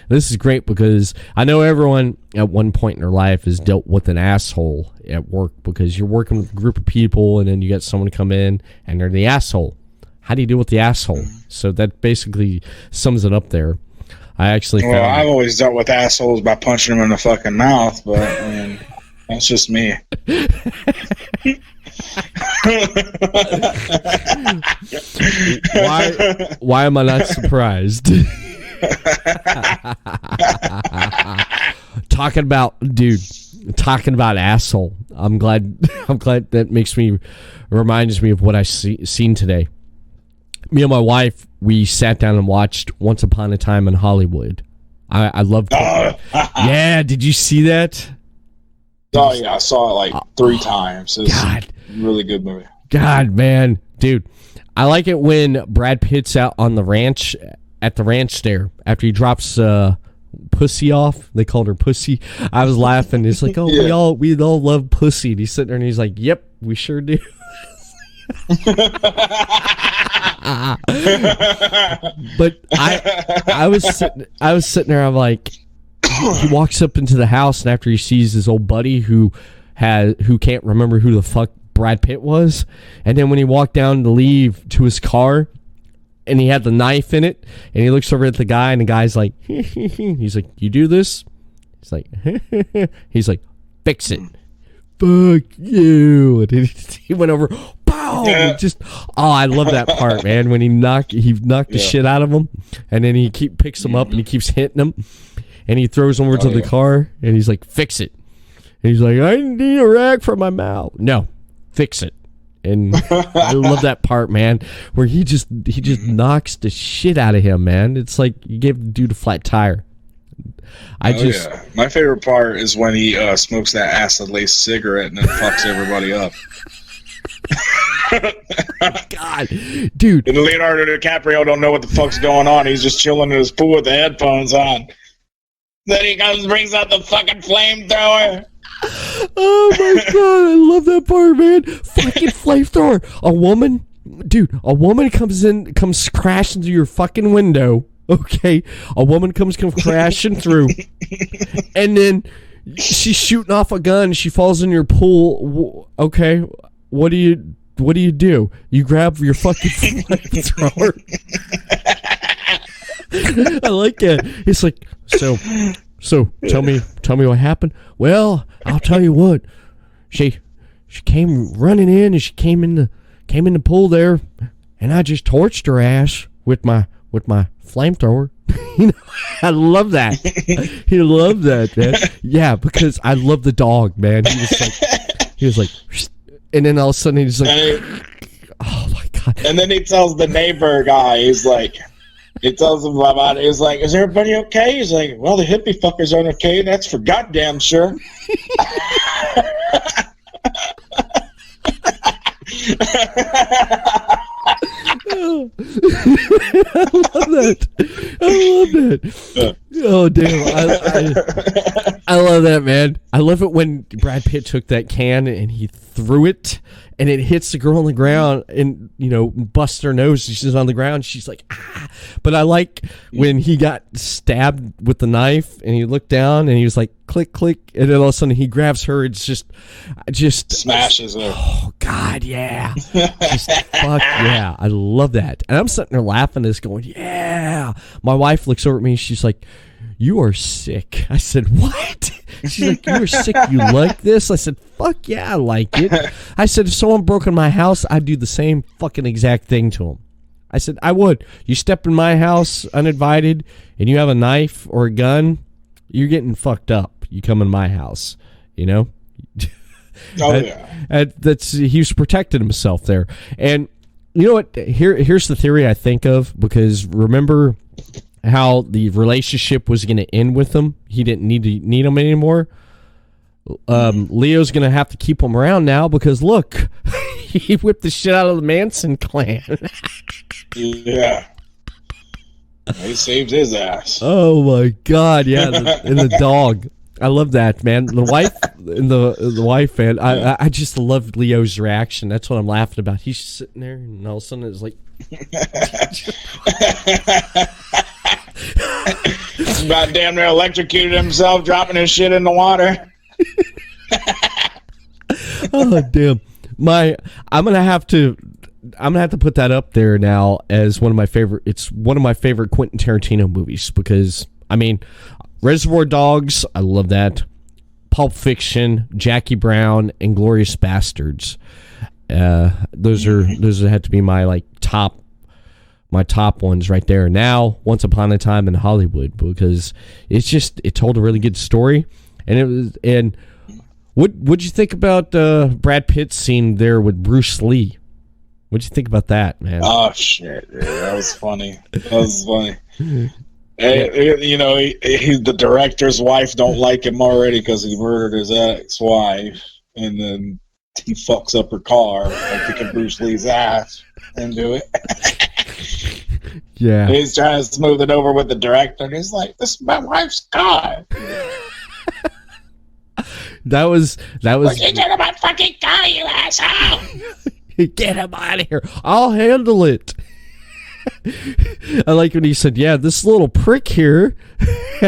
A: This is great because I know everyone at one point in their life has dealt with an asshole at work because you're working with a group of people and then you get someone come in and they're the asshole. How do you deal with the asshole? So that basically sums it up there. I actually found...
D: I've always dealt with assholes by punching them in the fucking mouth, but I mean, that's just me.
A: Why am I not surprised? Talking about asshole. I'm glad that reminds me of what I seen today. Me and my wife, we sat down and watched Once Upon a Time in Hollywood. I loved it. Yeah, did you see that?
D: Oh, yeah, I saw it like 3 times. It's a really good movie.
A: God, man. Dude, I like it when Brad Pitt's out on the ranch, at the ranch there, after he drops Pussy off. They called her Pussy. I was laughing. It's like, we all love Pussy. And he's sitting there and he's like, yep, we sure do. But I was sitting there. I'm like, he walks up into the house, and after he sees his old buddy who can't remember who the fuck Brad Pitt was, and then when he walked down to leave to his car, and he had the knife in it, and he looks over at the guy, and the guy's like, he's like, you do this? He's like, fix it. Fuck you. And he went over, pow. no, I love that part, man. When he knocked the shit out of him, and then he picks him up and he keeps hitting him, and he throws him over to the car, and he's like, fix it. And he's like, I need a rag for my mouth. No, fix it. And I love that part, man, where he just knocks the shit out of him, man. It's like you gave the dude a flat tire.
D: My favorite part is when he smokes that acid-laced cigarette and then fucks everybody up.
A: God, dude.
C: And Leonardo DiCaprio don't know what the fuck's going on. He's just chilling in his pool with the headphones on. Then he comes, brings out the fucking flamethrower.
A: Oh my god, I love that part, man. Fucking flamethrower. A woman comes crashing through your fucking window. Okay, a woman comes crashing through, and then she's shooting off a gun. She falls in your pool. Okay, what do you do? You grab your fucking flamethrower. I like that. It's like, so tell me what happened. Well, I'll tell you what. She came running in, and she came in the pool there, and I just torched her ass with my flamethrower. I love that. He loved that, man. Yeah, because I love the dog, man. He was like, and then all of a sudden he's like, oh my god.
C: And then he tells the neighbor guy, he tells him about it. He's like, is everybody okay? He's like, well, the hippie fuckers aren't okay. That's for goddamn sure.
A: I love that. Oh damn! I love that, man. I love it when Brad Pitt took that can and he threw it, and it hits the girl on the ground, and busts her nose. She's on the ground. She's like, ah. But I like when he got stabbed with the knife, and he looked down, and he was like, click, click, and then all of a sudden he grabs her. It's just
D: smashes her.
A: Oh god, yeah. Just fuck yeah. I love that. And I'm sitting there laughing, just going, yeah. My wife looks over at me. She's like, you are sick. I said, what? She's like, you are sick. You like this? I said, fuck yeah, I like it. I said, if someone broke in my house, I'd do the same fucking exact thing to them. I said, I would. You step in my house uninvited and you have a knife or a gun, you're getting fucked up. You come in my house,
C: Oh, yeah.
A: He was protecting himself there. And you know what? Here's the theory I think of, because remember how the relationship was going to end with him? He didn't need him anymore. Leo's going to have to keep him around now because look, he whipped the shit out of the Manson clan.
C: Yeah. He saved his ass.
A: Oh my god, yeah, and the dog. I love that, man. The wife and the wife, man. I just love Leo's reaction. That's what I'm laughing about. He's just sitting there, and all of a sudden it's like,
C: he's about damn near electrocuted himself, dropping his shit in the water.
A: Oh damn! I'm gonna have to put that up there now as one of my favorite. It's one of my favorite Quentin Tarantino movies because I mean, Reservoir Dogs, I love that. Pulp Fiction, Jackie Brown, and Glorious Bastards. Those have to be my top ones right there. Now, Once Upon a Time in Hollywood, because it told a really good story, and what'd you think about Brad Pitt's scene there with Bruce Lee? What'd you think about that, man?
C: Oh shit, dude, that was funny. The director's wife don't like him already because he murdered his ex-wife, and then he fucks up her car by kicking Bruce Lee's ass into it.
A: Yeah,
C: and he's trying to smooth it over with the director, and he's like, "This is my wife's car."
A: That was.
C: Get out of my fucking car, you asshole!
A: Get him out of here! I'll handle it. I like when he said, yeah, this little prick here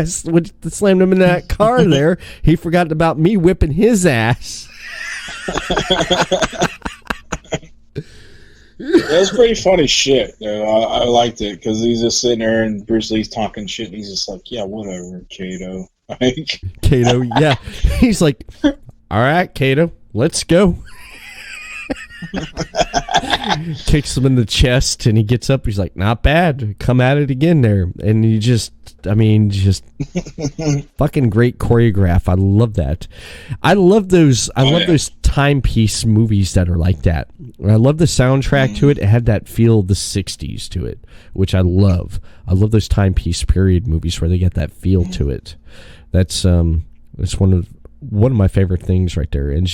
A: slammed him in that car there. He forgot about me whipping his ass.
C: That's pretty funny shit. I liked it because he's just sitting there and Bruce Lee's talking shit and he's just like, yeah, whatever, Kato.
A: Kato, yeah. He's like, all right, Kato, let's go. Kicks him in the chest, and he gets up. He's like, "Not bad. Come at it again there." And he just fucking great choreograph. I love that. I love those timepiece movies that are like that. And I love the soundtrack to it. It had that feel of the 60s to it, which I love. I love those timepiece period movies where they get that feel to it. That's one of my favorite things right there. And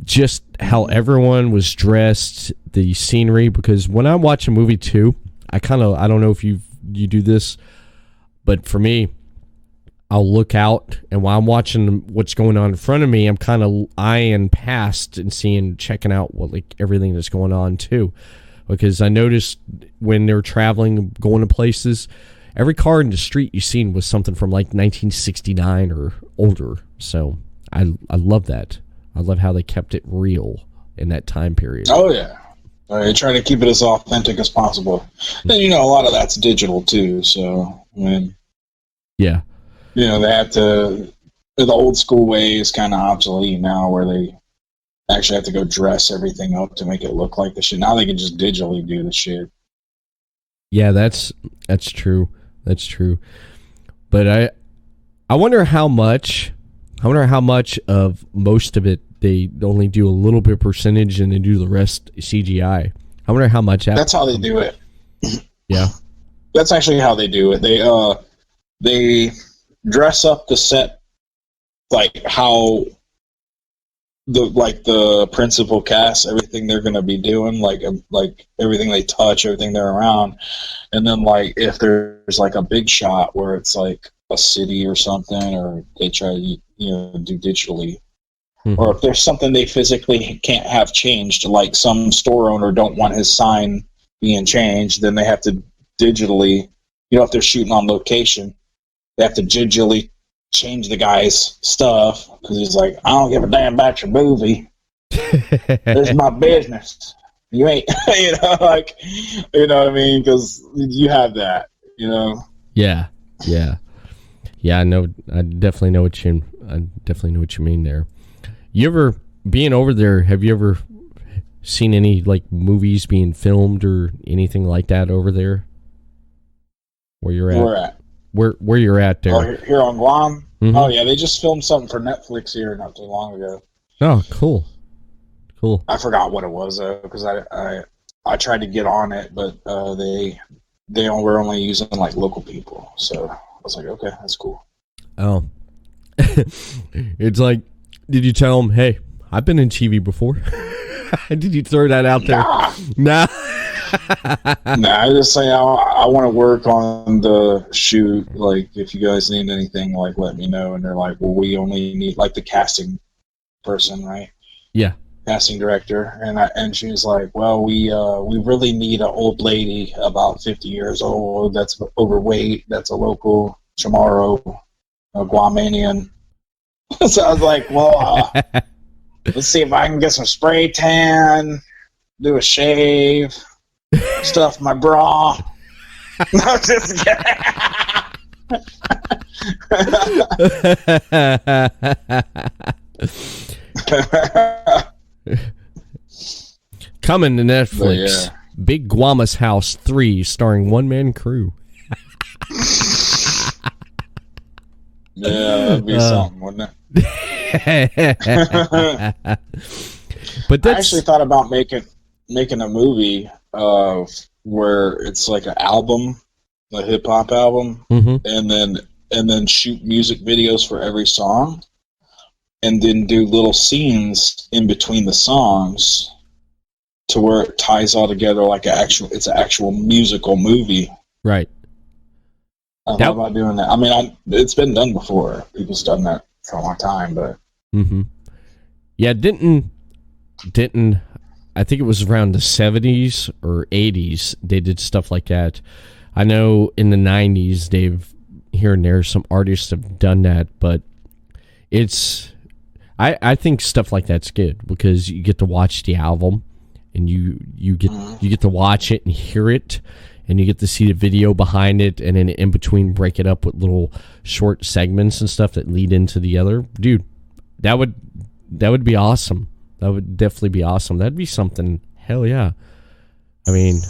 A: just how everyone was dressed, the scenery, because when I watch a movie too, I don't know if you do this, but for me, I'll look out, and while I'm watching what's going on in front of me, I'm kind of eyeing past and checking out everything that's going on too, because I noticed when they're traveling, going to places, every car in the street you seen was something from like 1969 or older. So I love that. I love how they kept it real in that time period.
D: Oh yeah. They try to keep it as authentic as possible. And, a lot of that's digital, too. So,
A: yeah.
D: They have to... The old school way is kind of obsolete now, where they actually have to go dress everything up to make it look like the shit. Now they can just digitally do the shit.
A: Yeah, that's true. That's true. But I wonder how much of most of it they only do a little bit percentage and they do the rest CGI. I wonder how much.
D: That's how they do it.
A: Yeah,
D: that's actually how they do it. They dress up the set like how the principal cast, everything they're gonna be doing, like everything they touch, everything they're around, and then if there's a big shot where it's like a city or something, or they try to do digitally. Mm-hmm. Or if there's something they physically can't have changed, like some store owner don't want his sign being changed, then they have to digitally, if they're shooting on location, they have to digitally change the guy's stuff, because he's like, I don't give a damn about your movie. This is my business. You ain't, you know what I mean? Because you have that,
A: Yeah. I know. I definitely know what you mean there. You ever, being over there, have you ever seen any movies being filmed or anything like that over there? Where you're at?
D: Where at?
A: Where you're at there?
D: Oh, here on Guam?
A: Mm-hmm.
D: Oh yeah, they just filmed something for Netflix here not too long ago.
A: Oh, cool.
D: I forgot what it was though, because I tried to get on it, but they were only using local people. So I was like, okay, that's cool.
A: Oh, it's like, did you tell them, hey, I've been in TV before? Did you throw that out there? Nah.
D: Nah, I just say I want to work on the shoot. If you guys need anything, let me know. And they're like, well, we only need the casting person, right?
A: Yeah.
D: Casting director. And she was like, well, we really need an old lady about 50 years old that's overweight, that's a local Chamorro, a Guamanian. So I was like, well, let's see if I can get some spray tan, do a shave, stuff my bra. No, just kidding.
A: Coming to Netflix, yeah. Big Guama's House 3, starring Man Kru.
D: Yeah, that'd be something, wouldn't it?
A: But
D: I actually thought about making a movie where it's an album, a hip hop album,
A: mm-hmm.
D: and then shoot music videos for every song, and then do little scenes in between the songs to where it ties all together it's an actual musical movie.
A: Right.
D: I thought about doing that. I mean, it's been done before. People's done that for a long time, but
A: mm-hmm. Yeah, didn't I think it was around the 70s or 80s they did stuff like that. I know in the 90s they've here and there some artists have done that, but I think stuff like that's good because you get to watch the album and you get to watch it and hear it. And you get to see the video behind it, and then in between break it up with little short segments and stuff that lead into the other. Dude, that would be awesome. That would definitely be awesome. That'd be something. Hell yeah. I mean,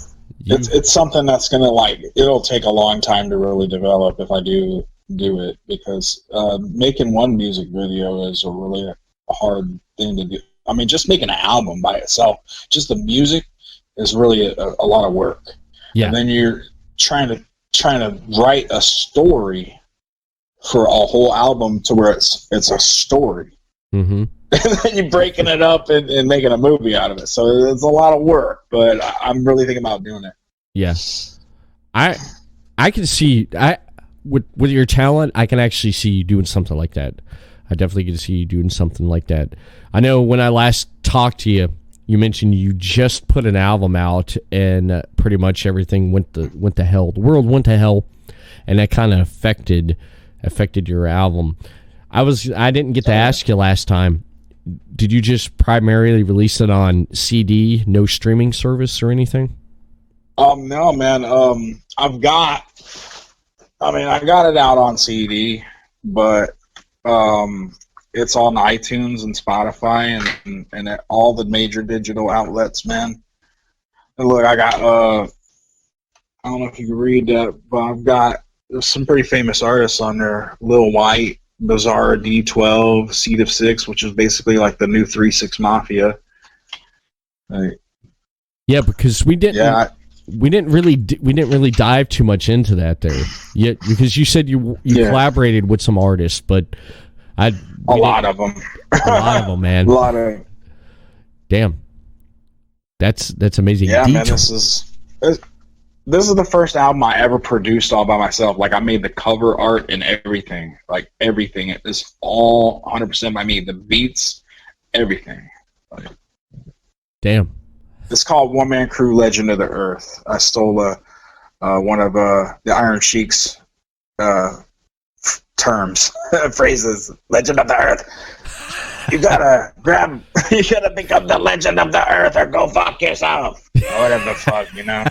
D: it's something that's gonna it'll take a long time to really develop if I do it, because making one music video is a really hard thing to do. I mean, just making an album by itself, just the music is really a lot of work.
A: Yeah.
D: And then you're trying to write a story for a whole album to where it's a story.
A: Mm-hmm.
D: And then you're breaking it up and making a movie out of it. So it's a lot of work, but I'm really thinking about doing it.
A: Yeah. I can see with your talent, I can actually see you doing something like that. I definitely can see you doing something like that. I know when I last talked to you, you mentioned you just put an album out, and pretty much everything went to hell. The world went to hell, and that kind of affected your album. I didn't get to ask you last time. Did you just primarily release it on CD, no streaming service or anything?
D: No, man. I got it out on CD, but it's on iTunes and Spotify and at all the major digital outlets, man. And look, I got I don't know if you can read that, but I've got some pretty famous artists on there. Lil White, Bizarre, D12, Seed of Six, which is basically like the new 3-6 Mafia.
A: Yeah, because we didn't really dive too much into that there. Yeah, because you said you collaborated with some artists, but a lot of them, man.
D: A lot of.
A: Damn, that's amazing.
D: Yeah, man, this is the first album I ever produced all by myself. Like, I made the cover art and everything. Like, everything. It is all 100% by me. The beats, everything.
A: Damn.
D: It's called Man Kru, Legend of the Earth. I stole one of the Iron Sheik's terms, phrases. Legend of the Earth. You gotta become the Legend of the Earth or go fuck yourself. Or whatever the fuck, you know?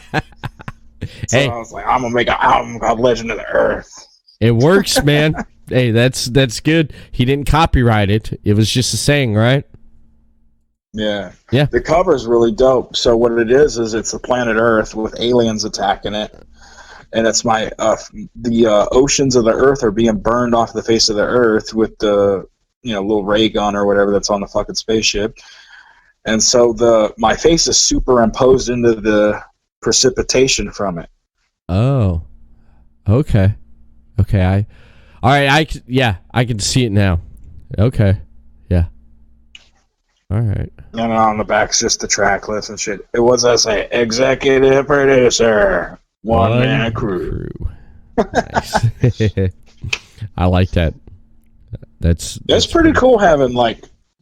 D: So I was like, I'm gonna make an album called Legend of the Earth.
A: It works, man. Hey, that's good. He didn't copyright it. It was just a saying, right?
D: Yeah.
A: Yeah.
D: The cover is really dope. So what it is it's a planet Earth with aliens attacking it, and it's the oceans of the Earth are being burned off the face of the Earth with the little ray gun or whatever that's on the fucking spaceship, and so my face is superimposed into the precipitation from it.
A: Oh. Okay. I can see it now. Okay. Yeah. All right.
D: And on the back's just the track list and shit. It was as a executive producer, Man Kru.
A: Nice. I like that. That's
D: pretty cool having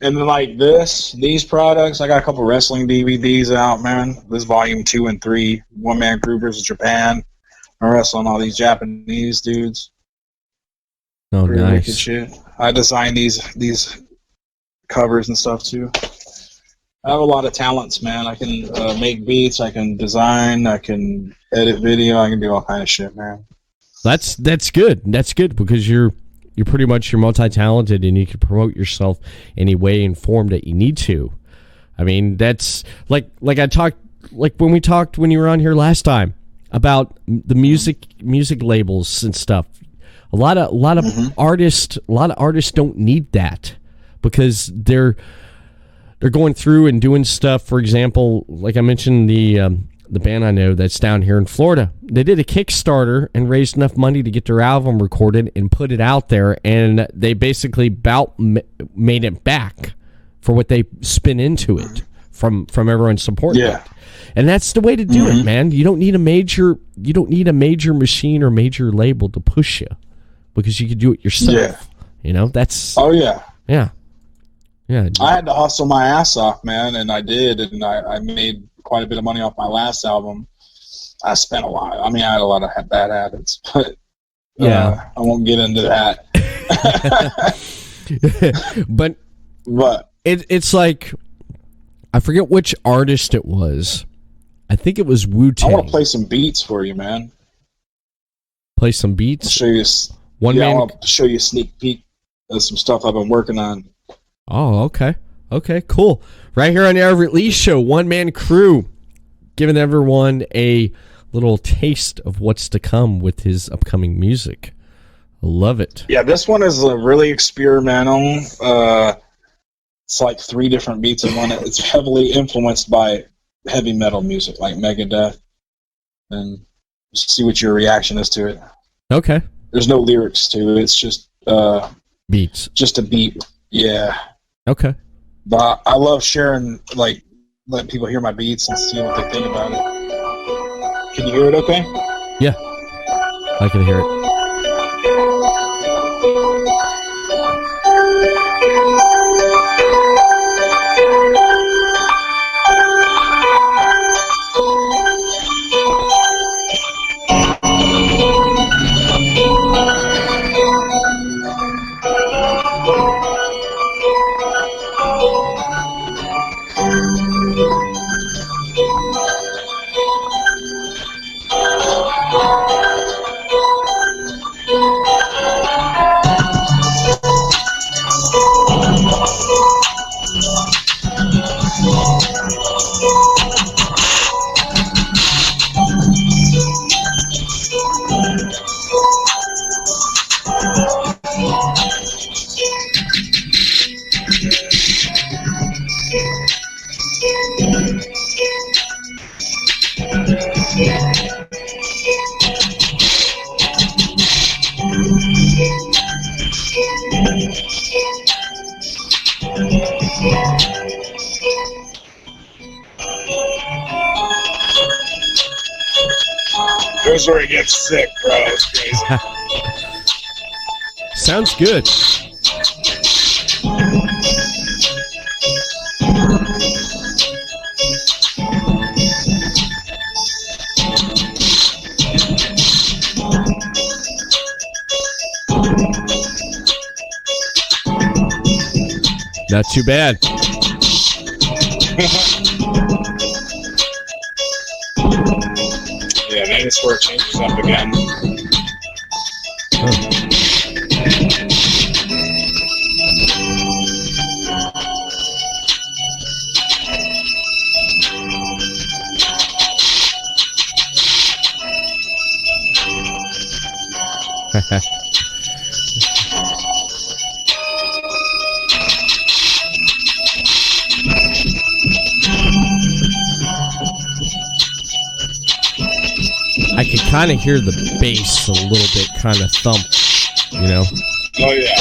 D: these products. I got a couple wrestling DVDs out, man. This volume 2 and 3, Man Kru versus Japan. I'm wrestling all these Japanese dudes.
A: Oh,
D: pretty
A: nice.
D: wicked shit. I designed these covers and stuff too. I have a lot of talents, man. I can make beats, I can design, I can edit video, I can do all kind of shit, man.
A: That's good. That's good because you're pretty much multi-talented and you can promote yourself any way and form that you need to. I mean, that's like when we talked when you were on here last time about the music labels and stuff. A lot of artists don't need that because they're going through and doing stuff. For example, like I mentioned, the band I know that's down here in Florida, they did a Kickstarter and raised enough money to get their album recorded and put it out there, and they basically made it back for what they spin into it from everyone supporting it. And that's the way to do it, man. You don't need a major machine or major label to push you because you can do it yourself.
D: Yeah.
A: That's
D: Yeah, I had to hustle my ass off, man, and I did, and I made quite a bit of money off my last album. I spent a lot. I mean, I had a lot of bad habits, but I won't get into that.
A: but it's like, I forget which artist it was. I think it was Wu-Tang.
D: I want to play some beats for you, man.
A: Play some beats?
D: I'll show you. I want to show you a sneak peek of some stuff I've been working on.
A: Oh, okay. Okay, cool. Right here on the Everett Lee Show, Man Kru, giving everyone a little taste of what's to come with his upcoming music. I love it.
D: Yeah, this one is really experimental. It's like 3 different beats in one. It's heavily influenced by heavy metal music, like Megadeth. And see what your reaction is to it.
A: Okay.
D: There's no lyrics to it. It's just
A: beats.
D: Just a beat. Yeah.
A: Okay.
D: But I love sharing, like, letting people hear my beats and see what they think about it. Can you hear it okay?
A: Yeah. I can hear it.
D: Here's where it gets sick, bro. It's crazy.
A: Sounds good. Not too bad.
D: Yeah, maybe it's where it changes up again.
A: I can kind of hear the bass a little bit kind of thump, you know?
D: Oh, yeah.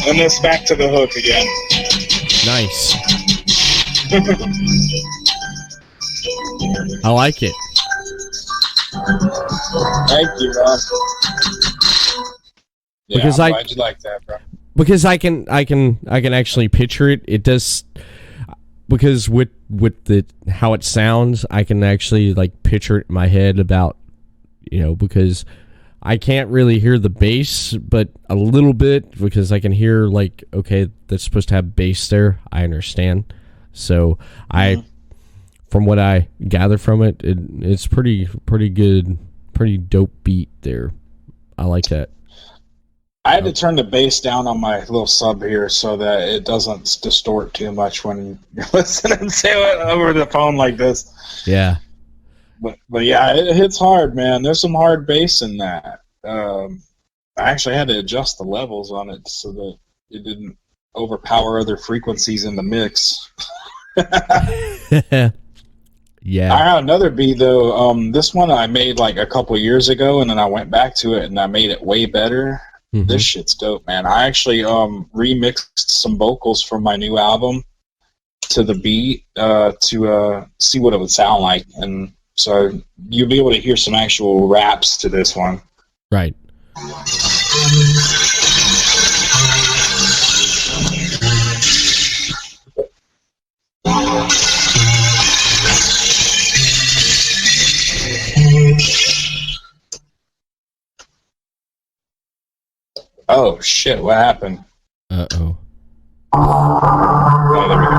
D: And this back to the hook again.
A: Nice. I like it.
D: Thank you, Rob. Yeah,
A: Because
D: I'm glad you like that, bro.
A: Because I can actually picture it. It does, because with the how it sounds, I can actually like picture it in my head about, you know, because I can't really hear the bass, but a little bit, because I can hear like, okay, that's supposed to have bass there. I understand. So from what I gather from it, it's pretty good, pretty dope beat there. I like that.
D: I had to turn the bass down on my little sub here so that it doesn't distort too much when you're listening to it over the phone like this.
A: Yeah.
D: But yeah, it hits hard, man. There's some hard bass in that. I actually had to adjust the levels on it so that it didn't overpower other frequencies in the mix.
A: Yeah.
D: I had another beat though. This one I made like a couple years ago, and then I went back to it and I made it way better.
A: Mm-hmm.
D: This shit's dope, man. I actually remixed some vocals from my new album to the beat to see what it would sound like, and so you'll be able to hear some actual raps to this one.
A: Right.
D: Oh shit! What happened?
A: Uh-oh.
D: Oh, there we go.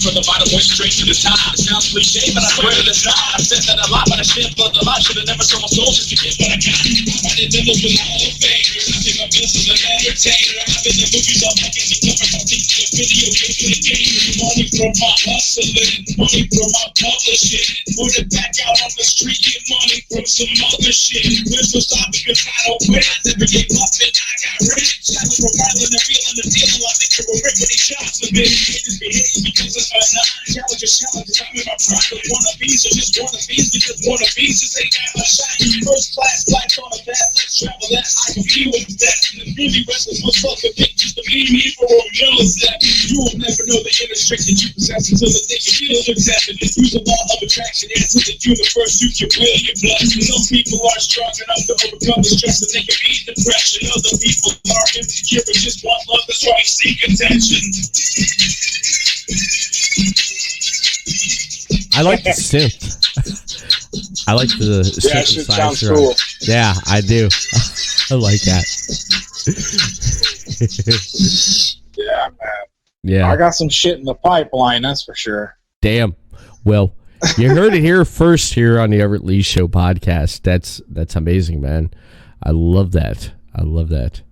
E: from the bottom, went straight to the top. It sounds cliche, but I swear to the top. I said that a lot, but I shit for the lot. Should've never sold my soul just to get what I got. I didn't live with all the favors. I think my business an entertainer. I've been in movies, all magazine covers, all TV and video games for the game. Money from my hustling, money from my publishing. Put it back out on the street, get money from some other shit. Where's the stop because I don't quit. I never gave up and I got rich. Selling from Ireland and feeling the deal. I think you're a rip when he shots a bit. Haters be hating because it's my nine. Challenges, I'm in my pride. Wannabes are just wannabes because wannabes just ain't got my shine. First class flights on a bad let's travel that. I can be with that. The beauty wrestlers will fuck the pictures to be me for a million that. You will never know the inner strength that you possess until the day you feel accepted. Use the law of attraction into the universe. You can will your blood. Some people are strong enough to overcome the stress that they can beat depression. Other people are insecure and just want love. That's why they seek attention.
A: I like the synth. I like the synthesizer. Cool. Yeah, I do. I like that.
D: Yeah, man.
A: Yeah.
D: I got some shit in the pipeline, that's for sure.
A: Damn. Well, you heard it here first here on the Everett Lee Show podcast. That's amazing, man. I love that. I love that.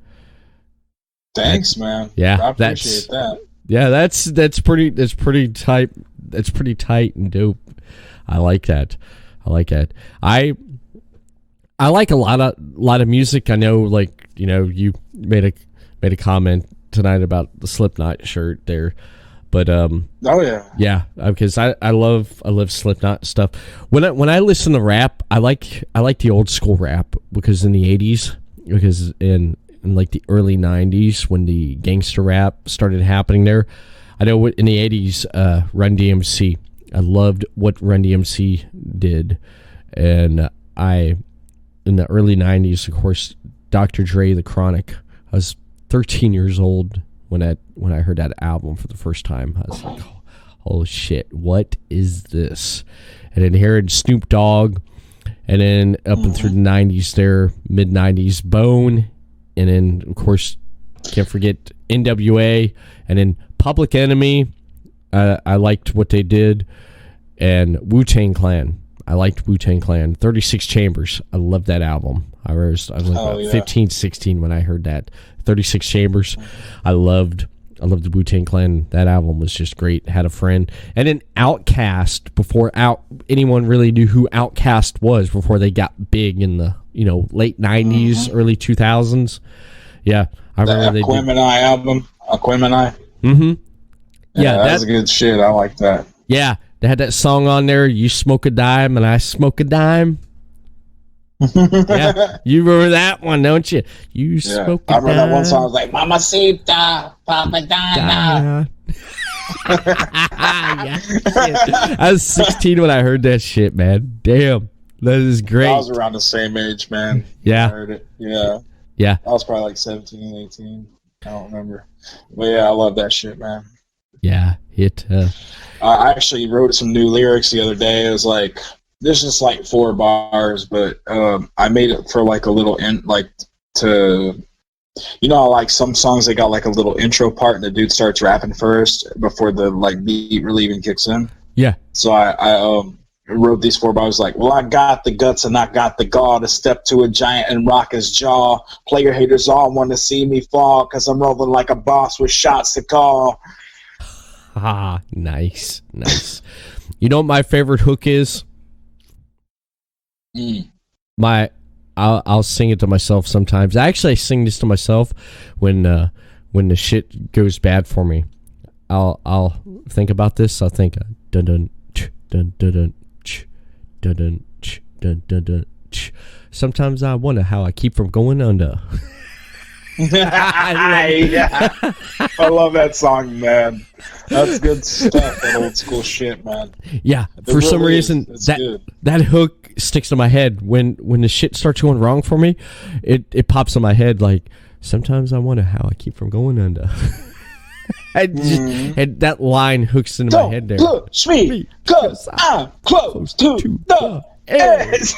D: Thanks, man.
A: Yeah,
D: I appreciate that.
A: Yeah, that's pretty tight. That's pretty tight and dope. I like that. I like a lot of music. I know, like, you know, you made a comment tonight about the Slipknot shirt there, but yeah, because I love Slipknot stuff. When I listen to rap, I like the old school rap because in the 80s, because in like the early 90s when the gangster rap started happening there. I know in the 80s, Run DMC. I loved what Run DMC did, and in the early 90s, of course, Dr. Dre, The Chronic. I was 13 years old when I heard that album for the first time. I was like, oh shit, what is this? And then hearing Snoop Dogg, and then up and through the 90s there, mid 90s, Bone, and then of course can't forget NWA, and then Public Enemy. I liked what they did, and Wu-Tang Clan. I liked Wu-Tang Clan. 36 Chambers. I loved that album. I was like 15, 16 when I heard that. 36 Chambers. I loved the Wu-Tang Clan. That album was just great. Had a friend. And then Outkast, before anyone really knew who Outkast was, before they got big in the late 90s, early 2000s. Yeah, I remember
D: the Aquemini album. Aquemini.
A: Mm-hmm.
D: Yeah, that's good shit. I like that.
A: Yeah, they had that song on there, You Smoke a Dime and I Smoke a Dime. Yeah, you remember that one, don't you? You smoke a dime.
D: I remember that one song. I was like, Mamacita, Papa Dana.
A: Yeah, I was 16 when I heard that shit, man. Damn, that is great.
D: I was around the same age, man.
A: Yeah.
D: I heard it. Yeah.
A: Yeah.
D: I was probably like 17, 18. I don't remember. But yeah, I love that shit, man.
A: Yeah,
D: I actually wrote some new lyrics the other day. It was like, this is just like 4 bars, but I made it for like a little like some songs they got like a little intro part and the dude starts rapping first before the like beat really even kicks in.
A: Yeah.
D: So I wrote these 4 bars like, well, I got the guts and I got the gall to step to a giant and rock his jaw. Player haters all want to see me fall because I'm rolling like a boss with shots to call.
A: Ah, nice. You know what my favorite hook is? I'll sing it to myself sometimes. Actually, I sing this to myself when the shit goes bad for me. I'll think about this. I'll think dun dun dun dun dun dun dun dun dun dun. Sometimes I wonder how I keep from going under.
D: Yeah. I love that song, man. That's good stuff. That old school shit, man.
A: Yeah, for some reason that hook sticks to my head when the shit starts going wrong for me. It pops in my head like, sometimes I wonder how I keep from going under. And that line hooks into my head there.
D: Push me, cause I'm close to the edge.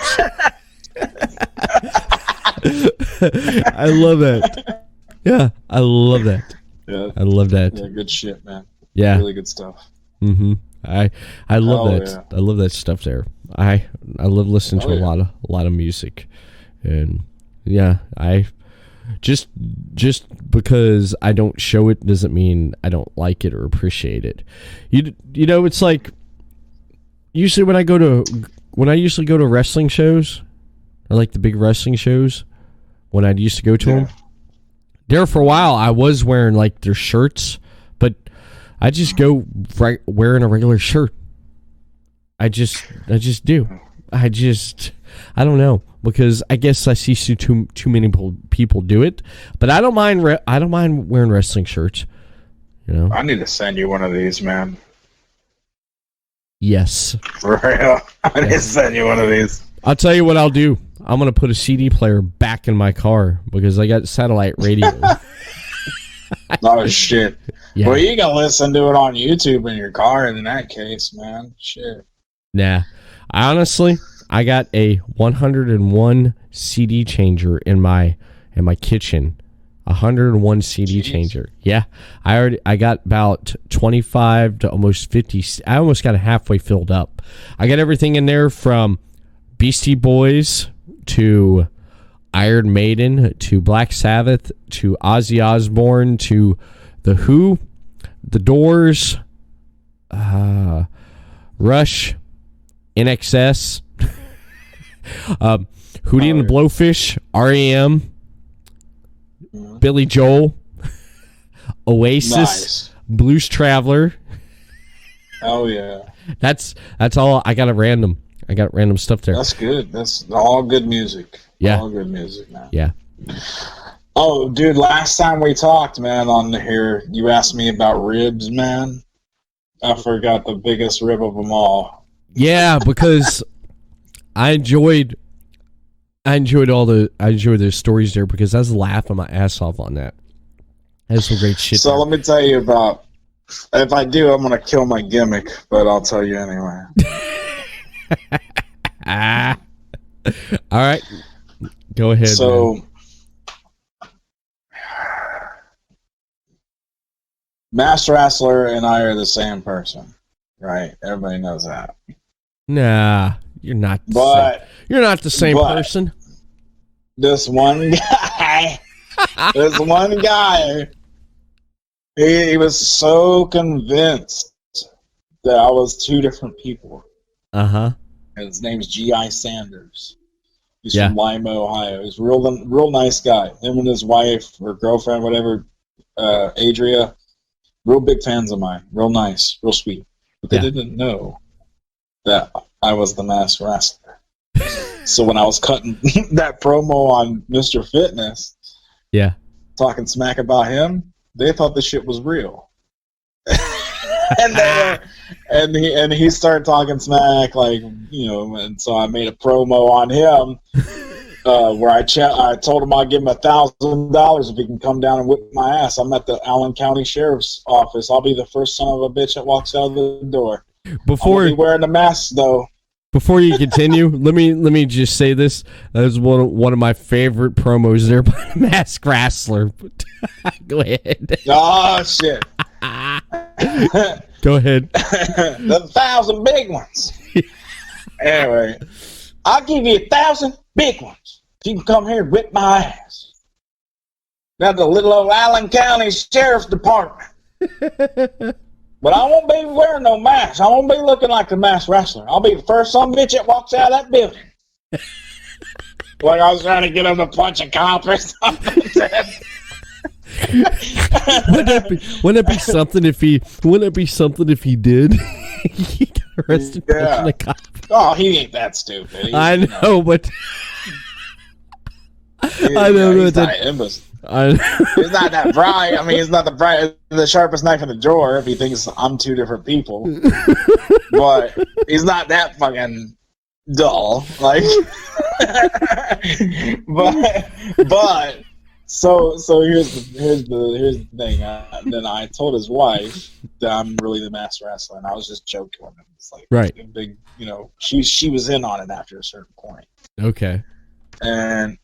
A: I love that. Yeah, I love that.
D: Yeah,
A: I love that.
D: Yeah, good shit, man.
A: Yeah,
D: really good stuff.
A: Mm-hmm. I love that.
D: Yeah.
A: I love that stuff there. I love listening to
D: Yeah.
A: a lot of music, and yeah, I just because I don't show it doesn't mean I don't like it or appreciate it. You know, it's like usually when I usually go to wrestling shows, or like the big wrestling shows, when I used to go to them. There for a while, I was wearing like their shirts, but I just go wearing a regular shirt. I just do. I don't know, because I guess I see too many people do it, but I don't mind wearing wrestling shirts. You know,
D: I need to send you one of these, man.
A: yes.
D: For real, I need to send you one of these.
A: I'll tell you what I'll do. I'm gonna put a CD player back in my car because I got satellite radio.
D: Oh shit!
A: Yeah.
D: Well, you can listen to it on YouTube in your car. In that case, man, shit.
A: Nah, I got a 101 CD changer in my kitchen. 101 CD changer. Yeah, I got about 25 to almost 50. I almost got it halfway filled up. I got everything in there from Beastie Boys to Iron Maiden to Black Sabbath to Ozzy Osbourne to The Who, The Doors, Rush, NXS, Hootie and the Blowfish, REM, Billy Joel, Oasis,
D: Nice.
A: Blues Traveler.
D: Oh yeah,
A: That's all. I got random stuff there.
D: that's good. That's all good music.
A: Yeah.
D: All good music, man.
A: Yeah.
D: Oh, dude, last time we talked, man, on here, you asked me about ribs, man. I forgot the biggest rib of them all.
A: Yeah, because I enjoyed the stories there because I was laughing my ass off on that. That's some great shit.
D: So
A: there.
D: let me tell you about. If I do, I'm gonna kill my gimmick, but I'll tell you anyway.
A: All right, go ahead.
D: So,
A: man.
D: Master Wrestler and I are the same person, right? Everybody knows that.
A: Nah, you're not.
D: But
A: You're not the same
D: but-
A: person.
D: this one guy, he was so convinced that I was two different people.
A: Uh huh.
D: His name's G.I. Sanders. He's
A: Yeah.
D: from Lima, Ohio. He's a real nice guy. Him and his wife or girlfriend, whatever, Adria, real big fans of mine. Real nice, real sweet. But they
A: Yeah.
D: didn't know that I was the Master Wrestler. So when I was cutting that promo on Mr. Fitness,
A: Yeah.
D: talking smack about him, they thought the shit was real. and he started talking smack, like, you know, and so I made a promo on him where I told him I'd give him $1,000 if he can come down and whip my ass. I'm at the Allen County Sheriff's Office. I'll be the first son of a bitch that walks out of the door.
A: Before
D: I'll be wearing the mask though.
A: Before you continue, let me just say this. That was one of my favorite promos there by the Masked Wrestler. Go ahead.
D: Oh shit.
A: Go ahead.
D: The 1,000 big ones. Anyway, I'll give you 1,000 big ones if you can come here and whip my ass. That's the little old Allen County Sheriff's Department. But I won't be wearing no mask. I won't be looking like the Masked Wrestler. I'll be the first son of a bitch that walks out of that building. Like I was trying to get him to punch a cop or something.
A: Wouldn't it be something if he did? He got arrested
D: Yeah.
A: punching a cop.
D: Oh, he ain't that stupid.
A: I know, but I know
D: he's
A: that.
D: not imbecile.
A: I
D: He's not that bright. I mean, he's not the sharpest knife in the drawer if he thinks I'm two different people. But he's not that fucking dull. Like, but so here's the thing. Then I told his wife that I'm really the Master Wrestler, and I was just joking with him. It's like
A: Right.
D: a big, you know, she was in on it after a certain point.
A: Okay.
D: And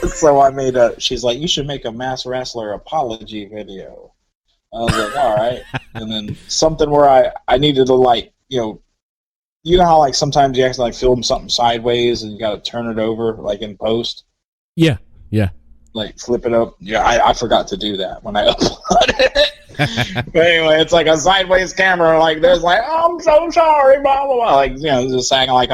D: so I made she's like, you should make a Masked Wrestler apology video. I was like, all right. And then something where I needed to, like, you know how, like, sometimes you actually, like, film something sideways and you got to turn it over, like, in post?
A: Yeah.
D: Like, flip it up. Yeah, I forgot to do that when I uploaded it. But anyway, it's like a sideways camera. Like, there's like, oh, I'm so sorry, blah, blah, blah. Like, just acting like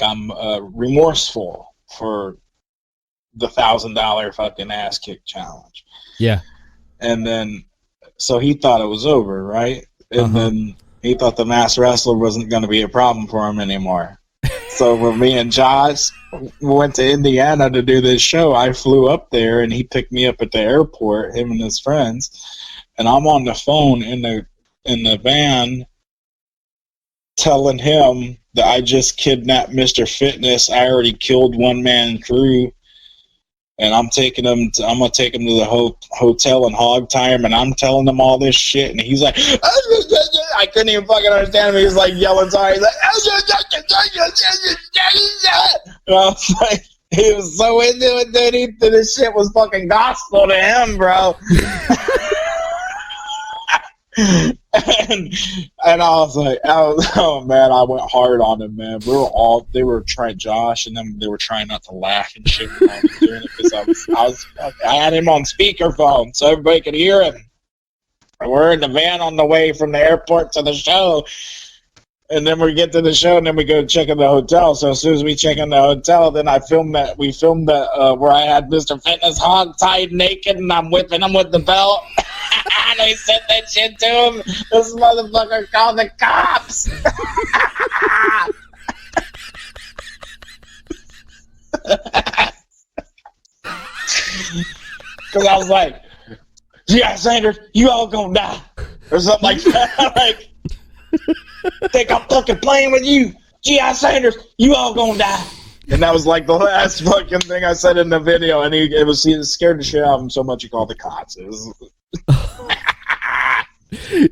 D: I'm remorseful for the $1,000 fucking ass kick challenge.
A: Yeah.
D: And then, so he thought it was over, right? And then he thought the masked wrestler wasn't going to be a problem for him anymore. So when me and Josh went to Indiana to do this show, I flew up there and he picked me up at the airport, him and his friends, and I'm on the phone in the van telling him that I just kidnapped Mr. Fitness. I already killed one Man Kru, and I'm gonna take him to the hotel and hog tie him, and I'm telling him all this shit, and he's like, I couldn't even fucking understand him. He was like yelling sorry. He's like, and I was like, he was so into it, dude. This shit was fucking gospel to him, bro. and I was like, oh man, I went hard on him, man. They were trying, Josh and them, they were trying not to laugh and shit when I was doing it because I had him on speakerphone so everybody could hear him. And we're in the van on the way from the airport to the show, and then we get to the show, and then we go check in the hotel. So as soon as we check in the hotel, then we filmed that where I had Mr. Fitness hog tied naked, and I'm whipping him with the belt. And I sent that shit to him. This motherfucker called the cops. Because I was like, yeah, Sanders, you all gonna die. Or something like that. Like, think I'm fucking playing with you? G.I. Sanders, you all gonna die. And that was like the last fucking thing I said in the video. And he scared the shit out of him so much he called the cops. It was...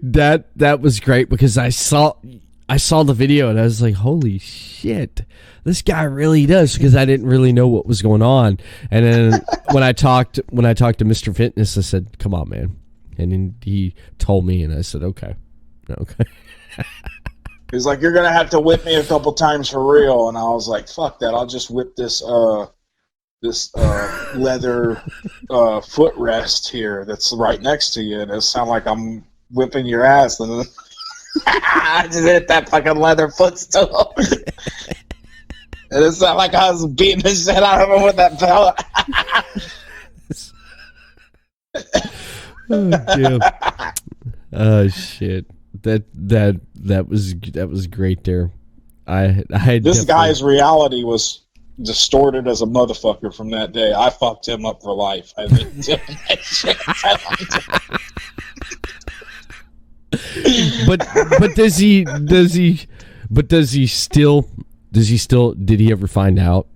A: That was great because I saw the video and I was like, holy shit, this guy really does, because I didn't really know what was going on. And then when I talked to Mr. Fitness, I said, come on, man. And then he told me and I said, okay.
D: He's like, you're going to have to whip me a couple times for real. And I was like, fuck that. I'll just whip this leather footrest here that's right next to you. And it sounds like I'm whipping your ass. And then I just hit that fucking leather footstool. And it sounded like I was beating the shit out of him with that belt.
A: Oh, damn. Oh, shit. That was great there.
D: This guy's reality was distorted as a motherfucker from that day. I fucked him up for life. I didn't do that shit.
A: Did he ever find out?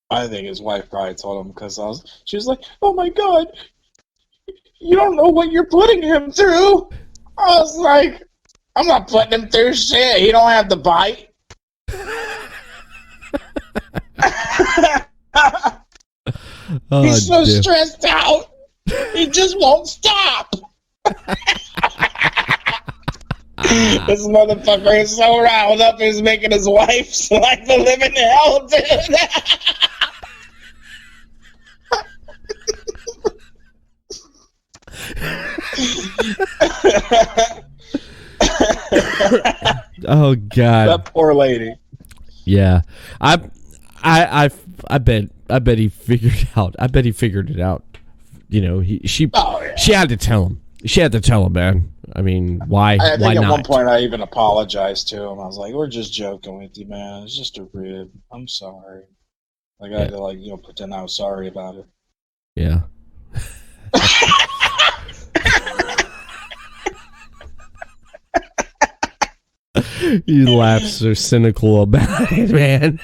D: I think his wife probably told him because she was like, oh my God, you don't know what you're putting him through. I was like, I'm not putting him through shit. He don't have the bite. He's so stressed out. He just won't stop. This motherfucker is so riled up, he's making his wife's life a living hell, dude.
A: Oh God,
D: that poor lady.
A: Yeah, I bet he figured it out. I bet he figured it out. You know, she had to tell him. She had to tell him, man. I mean, why?
D: I think
A: why
D: at
A: not?
D: one point I even apologized to him. I was like, "We're just joking with you, man. It's just a rib. I'm sorry." Like I had to pretend I was sorry about it.
A: Yeah. You laugh so cynical about it, man.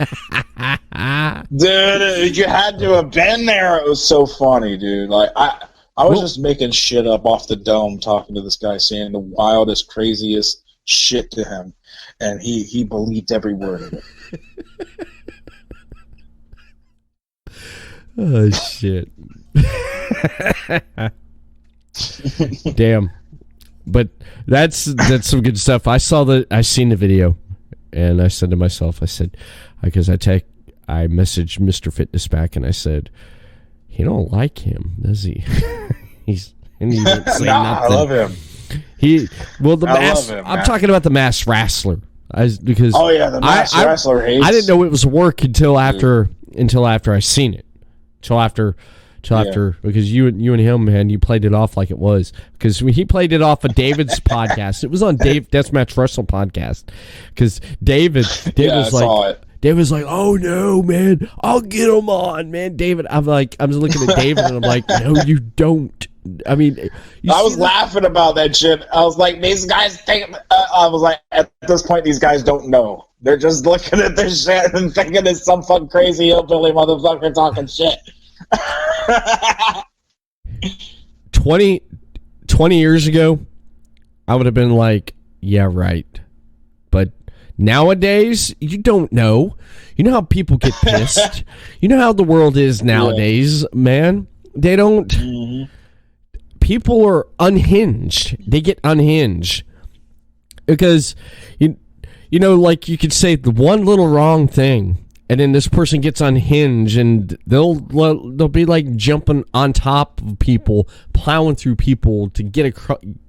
D: Dude, you had to have been there. It was so funny, dude. Like I was just making shit up off the dome, talking to this guy, saying the wildest, craziest shit to him, and he believed every word of it.
A: Oh shit. Damn. But that's some good stuff. I seen the video, and I said to myself, because I messaged Mr. Fitness back, and I said, he don't like him, does he? He didn't say nothing.
D: I love him.
A: I'm talking about the masked wrestler. Because
D: the masked wrestler hates.
A: I didn't know it was work until after I seen it. Because you and him, man, you played it off like it was. Because when he played it off of David's podcast, it was on Dave Deathmatch Wrestling podcast. Because David was like, oh no, man, I'll get him on, man. David, I was looking at David and I'm like, no, you don't. I mean,
D: I was laughing about that shit. I was like, these guys think. I was like, at this point, these guys don't know. They're just looking at this shit and thinking it's some fucking crazy hillbilly motherfucker talking shit.
A: 20 years ago, I would have been like, yeah, right. But nowadays, you don't know. You know how people get pissed. You know how the world is nowadays, man. They don't. Mm-hmm. People are unhinged. They get unhinged because you know, like you could say the one little wrong thing, and then this person gets unhinged, and they'll be like jumping on top of people, plowing through people to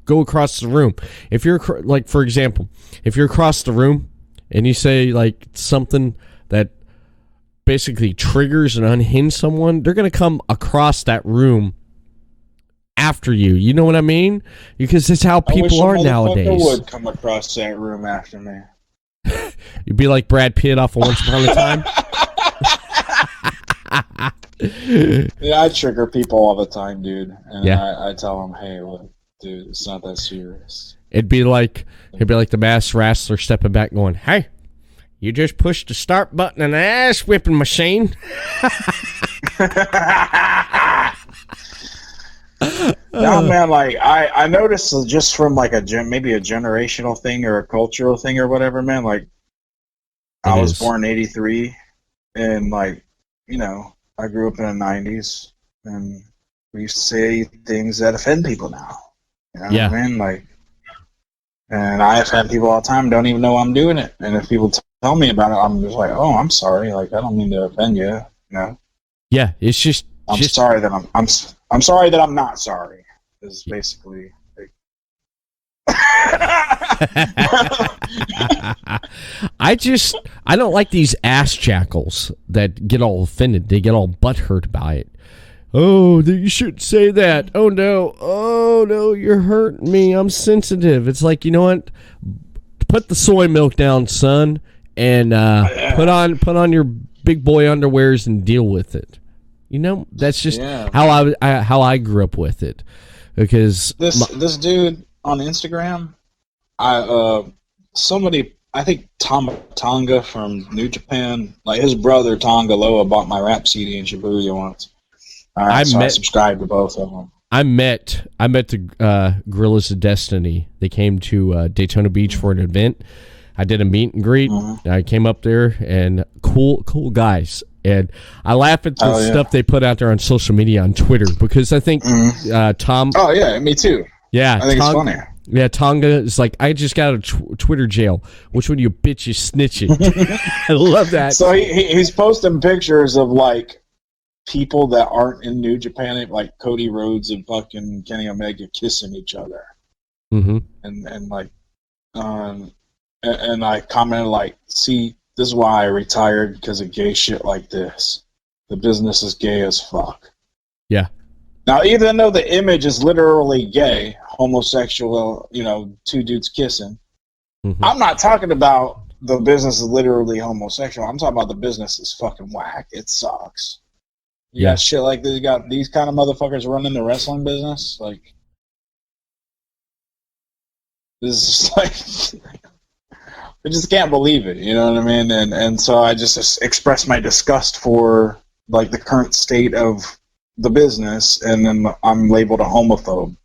A: go across the room. If you're like, for example, if you're across the room and you say like something that basically triggers and unhinge someone, they're gonna come across that room after you. You know what I mean? Because it's how people are nowadays.
D: I would come across that room after me.
A: You'd be like Brad Pitt off of Once Upon a Time.
D: Yeah, I trigger people all the time, dude. And I tell them, hey, look, dude, it's not that serious.
A: It'd be like the masked wrestler stepping back going, hey, you just pushed the start button in the ass whipping machine.
D: No, man, like I noticed just from like maybe a generational thing or a cultural thing or whatever, man. Like I was born in '83, and like, you know, I grew up in the '90s, and we used to say things that offend people now. You know what I mean? Like, and I offend people all the time. Don't even know I'm doing it, and if people tell me about it, I'm just like, oh, I'm sorry. Like, I don't mean to offend you. You know? Yeah,
A: it's just.
D: I'm sorry that I'm sorry that I'm not sorry. Is basically. Like...
A: I don't like these ass jackals that get all offended. They get all butthurt by it. Oh, you shouldn't say that. Oh no, you're hurting me. I'm sensitive. It's like, you know what? Put the soy milk down, son, and put on your big boy underwears and deal with it. You know, that's just how I grew up with it. Because
D: this dude on Instagram, somebody, I think Tonga from New Japan, like his brother Tonga Loa bought my rap CD in Shibuya once. I subscribed to both of them.
A: I met the Gorillas of Destiny. They came to Daytona Beach for an event. I did a meet and greet. Mm-hmm. I came up there, and cool guys. And I laugh at the stuff they put out there on social media, on Twitter, because I think Tom...
D: Oh, yeah, me too.
A: Yeah.
D: I think it's funny.
A: Yeah, Tonga is like, I just got out of Twitter jail. Which one of you bitches snitching? I love that.
D: So he's posting pictures of, like, people that aren't in New Japan, like Cody Rhodes and fucking Kenny Omega kissing each other.
A: Mm-hmm.
D: And like... and I commented, like, see... This is why I retired, because of gay shit like this. The business is gay as fuck.
A: Yeah.
D: Now, even though the image is literally gay, homosexual, you know, two dudes kissing, I'm not talking about the business is literally homosexual. I'm talking about the business is fucking whack. It sucks. You got shit like this. You got these kind of motherfuckers running the wrestling business. Like, this is like... I just can't believe it, you know what I mean? And so I just expressed my disgust for, like, the current state of the business, and then I'm labeled a homophobe.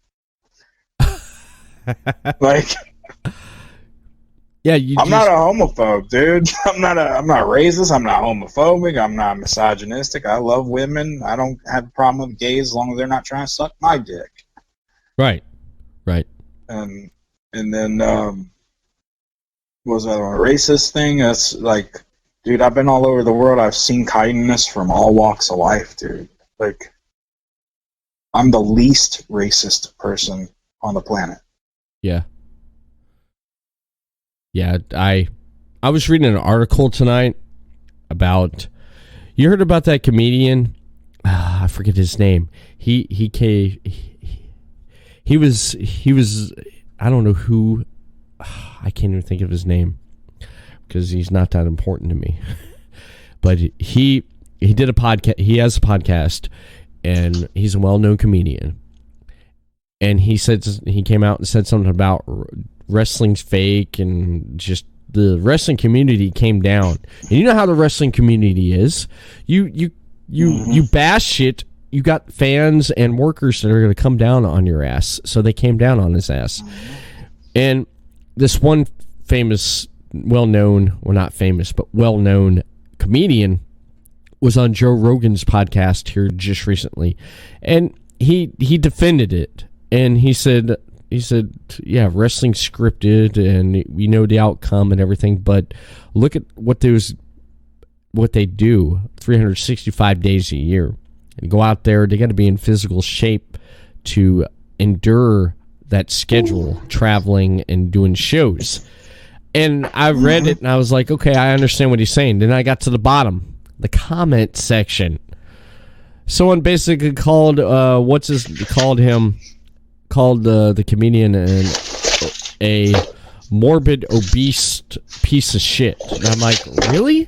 D: Like,
A: Yeah,
D: I'm not a homophobe, dude. I'm not racist. I'm not homophobic. I'm not misogynistic. I love women. I don't have a problem with gays as long as they're not trying to suck my dick.
A: Right.
D: And then what was that one? Racist thing? That's like, dude, I've been all over the world. I've seen kindness from all walks of life, dude. Like, I'm the least racist person on the planet.
A: Yeah. Yeah, I was reading an article tonight about, you heard about that comedian? I forget his name. He was I don't know who, I can't even think of his name because he's not that important to me. But he did a podcast. He has a podcast, and he's a well-known comedian. And he came out and said something about wrestling's fake, and just the wrestling community came down. And you know how the wrestling community is. You bash it. You got fans and workers that are going to come down on your ass. So they came down on his ass. And this one famous, well-known, well, not famous, but well-known comedian was on Joe Rogan's podcast here just recently. And he defended it. And he said, yeah, wrestling's scripted and we know the outcome and everything, but look at what they do 365 days a year. And go out there, they got to be in physical shape to endure that schedule, traveling and doing shows. And I read it and I was like, okay, I understand what he's saying. Then I got to the bottom, the comment section. Someone basically called the comedian a morbid, obese piece of shit. And I'm like, really?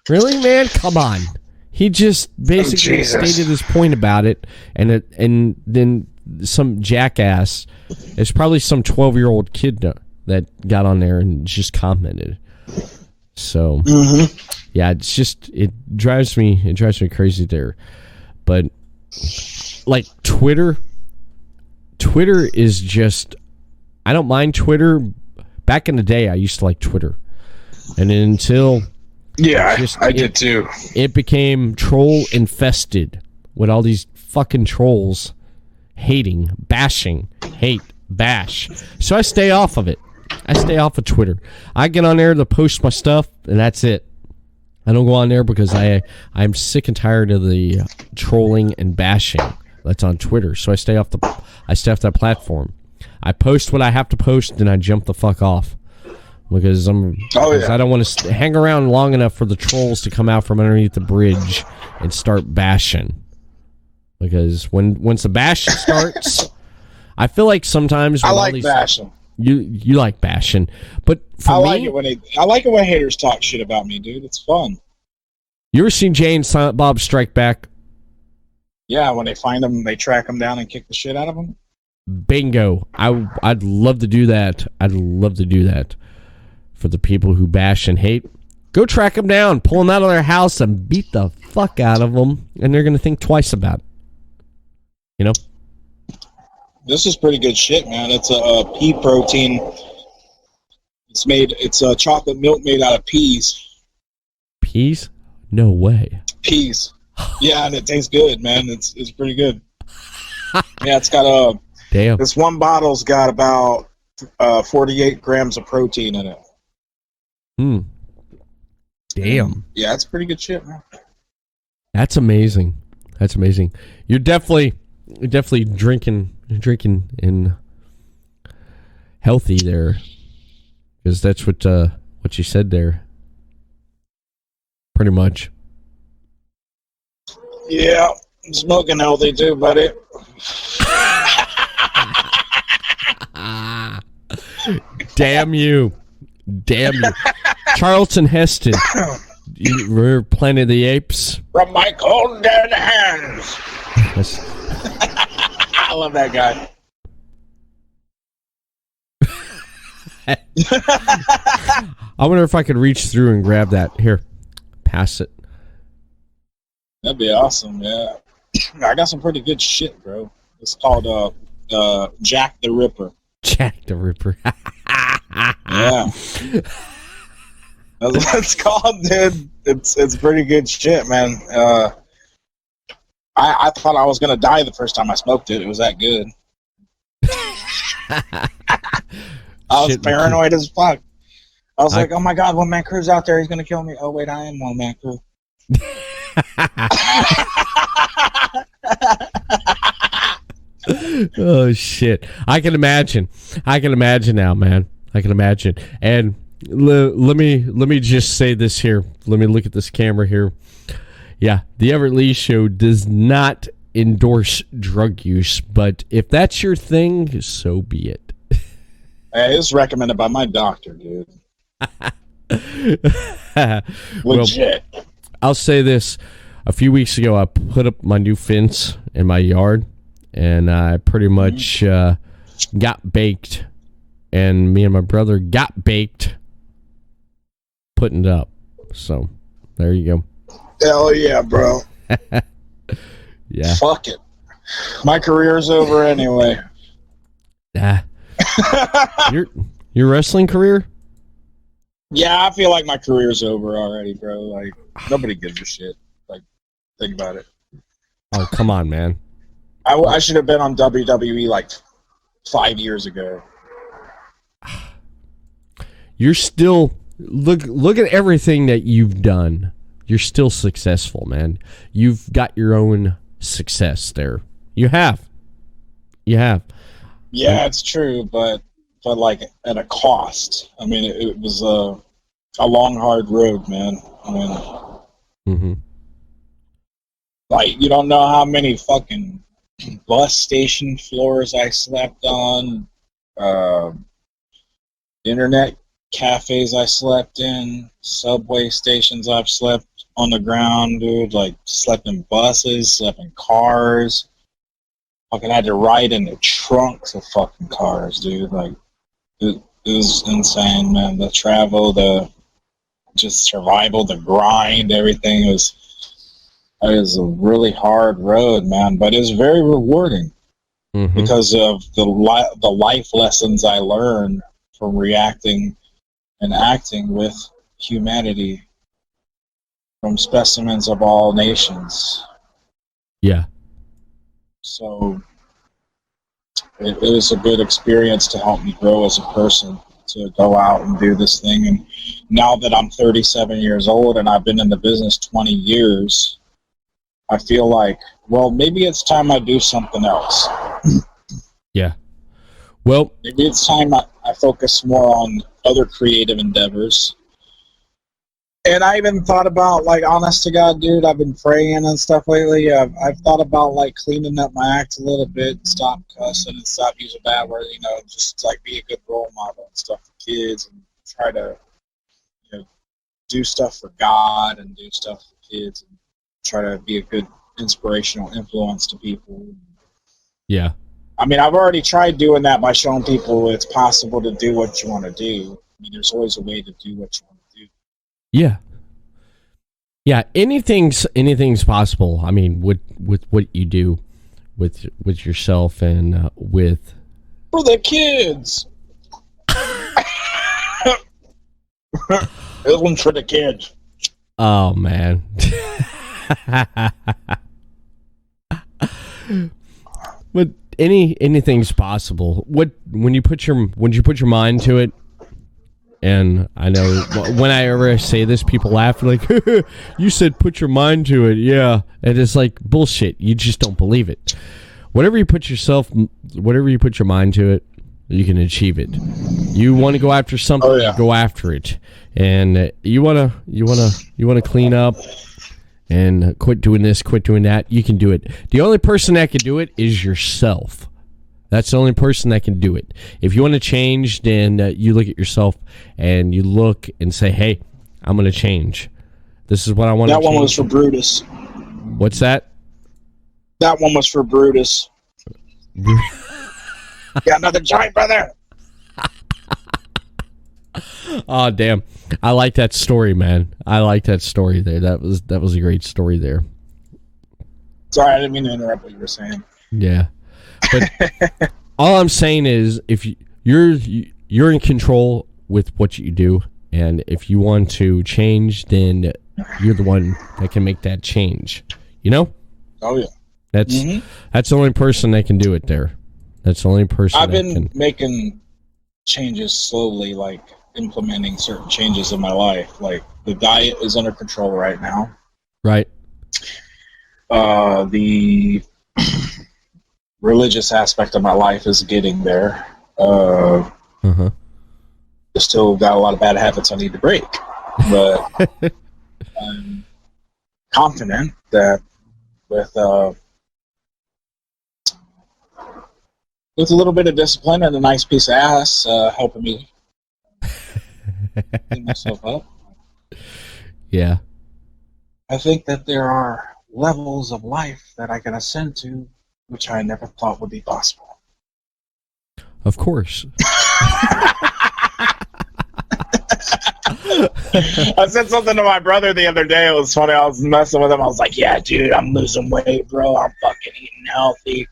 A: Really, man? Come on. He just basically stated his point about it, and then some jackass, it's probably some 12-year-old kid that got on there and just commented. So, yeah, it drives me crazy there. But like Twitter is just, I don't mind Twitter. Back in the day, I used to like Twitter. And until...
D: Yeah, I did too.
A: It became troll infested with all these fucking trolls hating, bashing, hate, bash. So I stay off of it. I stay off of Twitter. I get on there to post my stuff, and that's it. I don't go on there because I'm sick and tired of the trolling and bashing that's on Twitter. So I stay off that platform. I post what I have to post, and I jump the fuck off. Because I don't want to hang around long enough for the trolls to come out from underneath the bridge and start bashing. Because once the bash starts, I feel like sometimes
D: I like bashing.
A: You like bashing, but for me,
D: I like it when haters talk shit about me, dude. It's fun.
A: You ever seen Jay and Silent Bob Strike Back?
D: Yeah, when they find them, they track them down and kick the shit out of them.
A: Bingo! I'd love to do that. I'd love to do that. For the people who bash and hate, go track them down, pull them out of their house, and beat the fuck out of them, and they're going to think twice about it. You know?
D: This is pretty good shit, man. It's a pea protein. It's a chocolate milk made out of peas.
A: Peas? No way.
D: Peas. Yeah, and it tastes good, man. It's pretty good. Yeah, it's got
A: damn.
D: This one bottle's got about 48 grams of protein in it.
A: Damn.
D: Yeah, it's pretty good shit, man.
A: That's amazing. That's amazing. You're definitely drinking in healthy there, because that's what you said there. Pretty much.
D: Yeah, I'm smoking healthy too, buddy.
A: Damn you. Damn you. Charlton Heston. You remember Planet of the Apes?
D: From my cold dead hands. I love that guy.
A: I wonder if I could reach through and grab that. Here, pass it.
D: That'd be awesome, yeah. I got some pretty good shit, bro. It's called Jack the Ripper.
A: Jack the Ripper.
D: Yeah. That's what it's called, dude. It's pretty good shit, man. I thought I was gonna die the first time I smoked it. It was that good. I was paranoid as fuck. I was like, oh my god, when Man Kru's out there, he's gonna kill me. Oh wait, I am one Man Kru.
A: Oh shit! I can imagine now, man. I can imagine. And let me just say this here. Let me look at this camera here. Yeah, the Everett Lee Show does not endorse drug use, but if that's your thing, so be it.
D: Hey, it's recommended by my doctor, dude. Legit.
A: Well, I'll say this. A few weeks ago, I put up my new fence in my yard, and I pretty much got baked. And me and my brother got baked putting it up. So, there you go.
D: Hell yeah, bro.
A: Yeah.
D: Fuck it. My career's over anyway.
A: Nah. Your wrestling career?
D: Yeah, I feel like my career's over already, bro. Like, nobody gives a shit. Like, think about it.
A: Oh, come on, man.
D: I should have been on WWE like 5 years ago.
A: You're still look at everything that you've done. You're still successful, man. You've got your own success there. You have.
D: Yeah, it's true, but like at a cost. I mean, it was a long, hard road, man. I mean, like, you don't know how many fucking bus station floors I slept on, internet cafes I slept in, subway stations I've slept on the ground, dude. Like, slept in buses, slept in cars. Fucking had to ride in the trunks of fucking cars, dude. Like, it was insane, man. The travel, the just survival, the grind, everything was a really hard road, man. But it was very rewarding because of the life lessons I learned from reacting and acting with humanity from specimens of all nations.
A: Yeah.
D: So it was a good experience to help me grow as a person, to go out and do this thing. And now that I'm 37 years old and I've been in the business 20 years, I feel like, well, maybe it's time I do something else.
A: Yeah. Well,
D: maybe it's time I focus more on other creative endeavors. And I even thought about, like, honest to God, dude, I've been praying and stuff lately. I've thought about, like, cleaning up my act a little bit and stop cussing and stop using bad words, you know, just, like, be a good role model and stuff for kids and try to, you know, do stuff for God and do stuff for kids and try to be a good inspirational influence to people.
A: Yeah.
D: I mean, I've already tried doing that by showing people it's possible to do what you want to do. I mean, there's always a way to do what you want to do.
A: Yeah. Yeah, anything's possible. I mean, with what you do with yourself and with
D: for the kids. This one's for the kids.
A: Oh man. But anything's possible. When you put your mind to it. And I know whenever I say this, people laugh like, you said put your mind to it. Yeah. And it's like bullshit. You just don't believe it. Whatever you put your mind to it, you can achieve it. You want to go after something, go after it. And you want to clean up and quit doing this, quit doing that. You can do it. The only person that can do it is yourself. That's the only person that can do it. If you want to change, then you look at yourself and you look and say, hey, I'm going to change. This is what I want to change.
D: That one was for Brutus.
A: What's that?
D: That one was for Brutus. Got another joint, brother.
A: Oh, damn. I like that story, man. I like that story there. That was a great story there.
D: Sorry, I didn't mean to interrupt what you were saying.
A: Yeah. But all I'm saying is, if you're you're in control with what you do, and if you want to change, then you're the one that can make that change. You know?
D: Oh yeah.
A: That's the only person that can do it there. That's the only person
D: I've been making changes slowly, like implementing certain changes in my life. Like the diet is under control right now.
A: Right.
D: The religious aspect of my life is getting there. Still got a lot of bad habits I need to break, but I'm confident that with a little bit of discipline and a nice piece of ass helping me clean myself up.
A: Yeah.
D: I think that there are levels of life that I can ascend to, which I never thought would be possible.
A: Of course.
C: I said something to my brother the other day. It was funny. I was messing with him. I was like, yeah, dude, I'm losing weight, bro. I'm fucking eating healthy.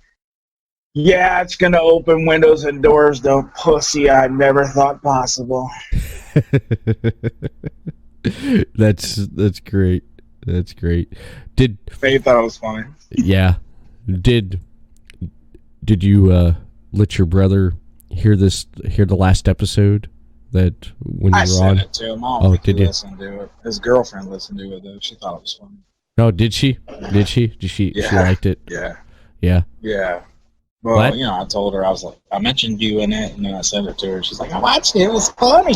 C: Yeah, it's going to open windows and doors, though, pussy. I never thought possible.
A: That's great. That's great.
C: They thought it was funny.
A: Yeah. Did you let your brother hear the last episode that when you were on? I
D: sent it to him.
A: Oh, did you?
D: Listen to it. His girlfriend listened to it, though. She thought it was funny.
A: No, did she? Did she? She liked it?
D: Yeah.
A: Yeah.
D: Yeah. Well,
A: what?
D: I told her, I was like, I mentioned you in it, and then I sent it to her. She's like, I watched it. It was funny.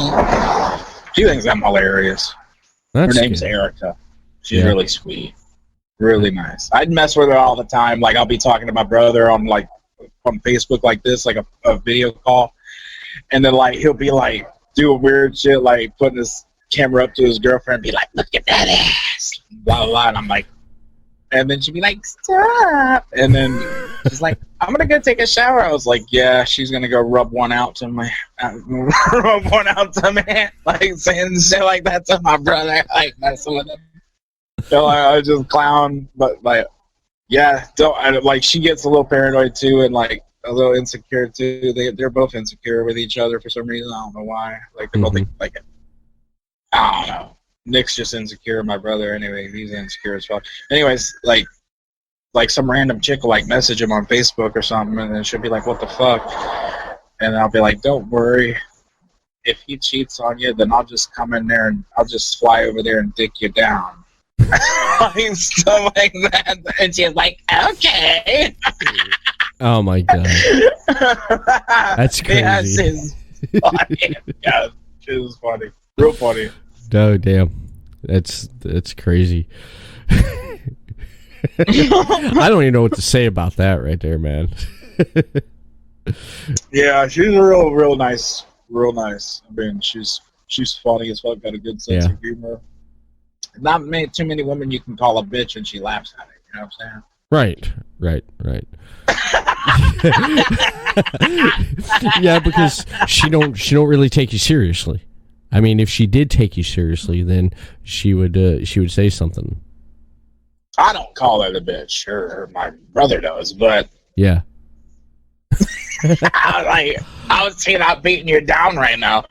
D: She thinks I'm hilarious. Her name's Erica. She's really sweet. Really nice. I'd mess with her all the time. Like, I'll be talking to my brother on Facebook like this, like a video call. And then, like, he'll be, like, doing weird shit, like putting his camera up to his girlfriend and be like, look at that ass. Blah, blah, blah. And I'm like, and then she'd be like, stop. And then she's like, I'm going to go take a shower. I was like, yeah, she's going to go rub one out to me. Like, saying shit like that to my brother. Like, messing with him. So I just clown. But, like, yeah, she gets a little paranoid, too, and, like, a little insecure, too. They're both insecure with each other for some reason. I don't know why. Like, they're both, like, I don't know. Nick's just insecure. My brother, anyway, he's insecure as fuck. Anyways, like some random chick will like message him on Facebook or something, and then she'll be like, "What the fuck?" And I'll be like, "Don't worry. If he cheats on you, then I'll just come in there and I'll just fly over there and dick you down." Like stuff like that. And she's like, "Okay."
A: Oh my god, that's crazy.
D: Yeah, she's funny. Yeah, she was funny. Real funny.
A: Oh damn, that's crazy. I don't even know what to say about that right there, man.
D: Yeah, she's real nice. Real nice. I mean, she's funny as fuck. Got a good sense of humor. Not too many women you can call a bitch and she laughs at it. You know what I'm saying? Right.
A: Yeah, because she don't really take you seriously. I mean, if she did take you seriously, then she would say something.
D: I don't call her a bitch. Sure, my brother does, but
A: yeah.
D: I was thinking about beating you down right now.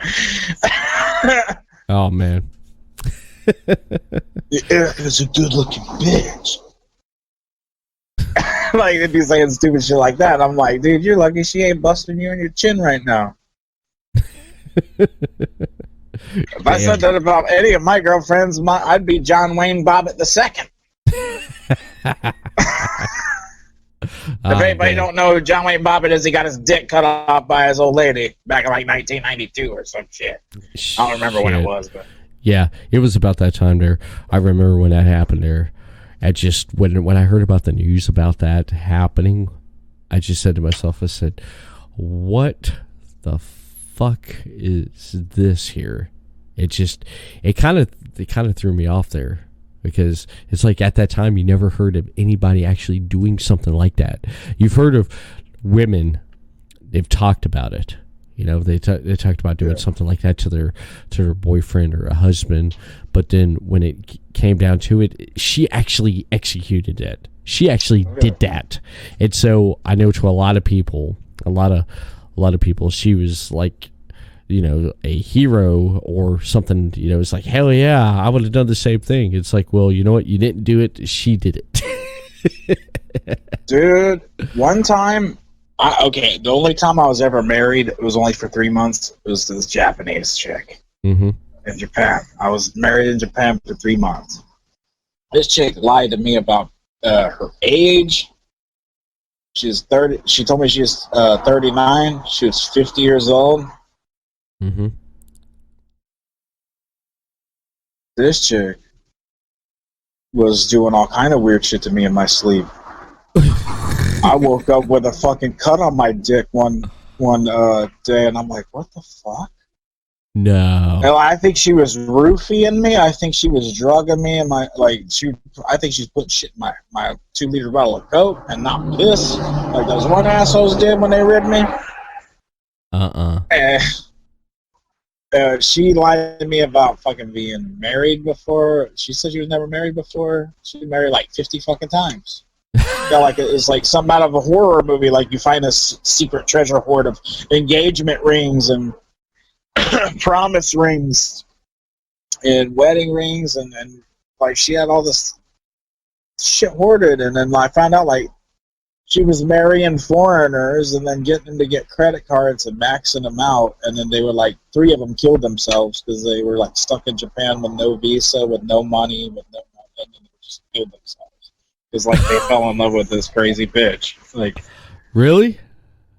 A: Oh man.
D: Erica's a good-looking bitch. Like, they'd be saying stupid shit like that. I'm like, dude, you're lucky she ain't busting you in your chin right now. If I said that about any of my girlfriends, I'd be John Wayne Bobbitt II. If anybody don't know who John Wayne Bobbitt is, he got his dick cut off by his old lady back in like 1992 or some shit. I don't remember when it was, but
A: yeah, it was about that time there. I remember when that happened there. I just when I heard about the news about that happening, I just said to myself, I said, "What the fuck is this here?" It kind of threw me off there, because it's like at that time you never heard of anybody actually doing something like that. You've heard of women, they've talked about it. You know, they talked about doing something like that to their boyfriend or a husband, but then when it came down to it, she actually executed it. She actually did that. And so I know to a lot of people, she was like, a hero or something, it's like, hell yeah, I would have done the same thing. It's like, well, you know what? You didn't do it. She did it.
D: Dude, one time, the only time I was ever married, it was only for 3 months. It was to this Japanese chick in Japan. I was married in Japan for 3 months. This chick lied to me about her age. She's 30. She told me she was 39. She was 50 years old.
A: Mm-hmm.
D: This chick was doing all kind of weird shit to me in my sleep. I woke up with a fucking cut on my dick one day, and I'm like, what the fuck?
A: No.
D: And I think she was roofing me. I think she was drugging me, and I think she's putting shit in my 2-liter bottle of Coke and not piss, like those one assholes did when they ribbed me. And she lied to me about fucking being married before. She said she was never married before. She was married like 50 fucking times. It's like something out of a horror movie. Like you find a secret treasure hoard of engagement rings and promise rings and wedding rings, and like she had all this shit hoarded. And then I found out like she was marrying foreigners and then getting them to get credit cards and maxing them out. And then they were like, 3 of them killed themselves because they were like stuck in Japan with no visa, with no money, with no nothing, and they just killed themselves. Because like they fell in love with this crazy bitch. Like,
A: really?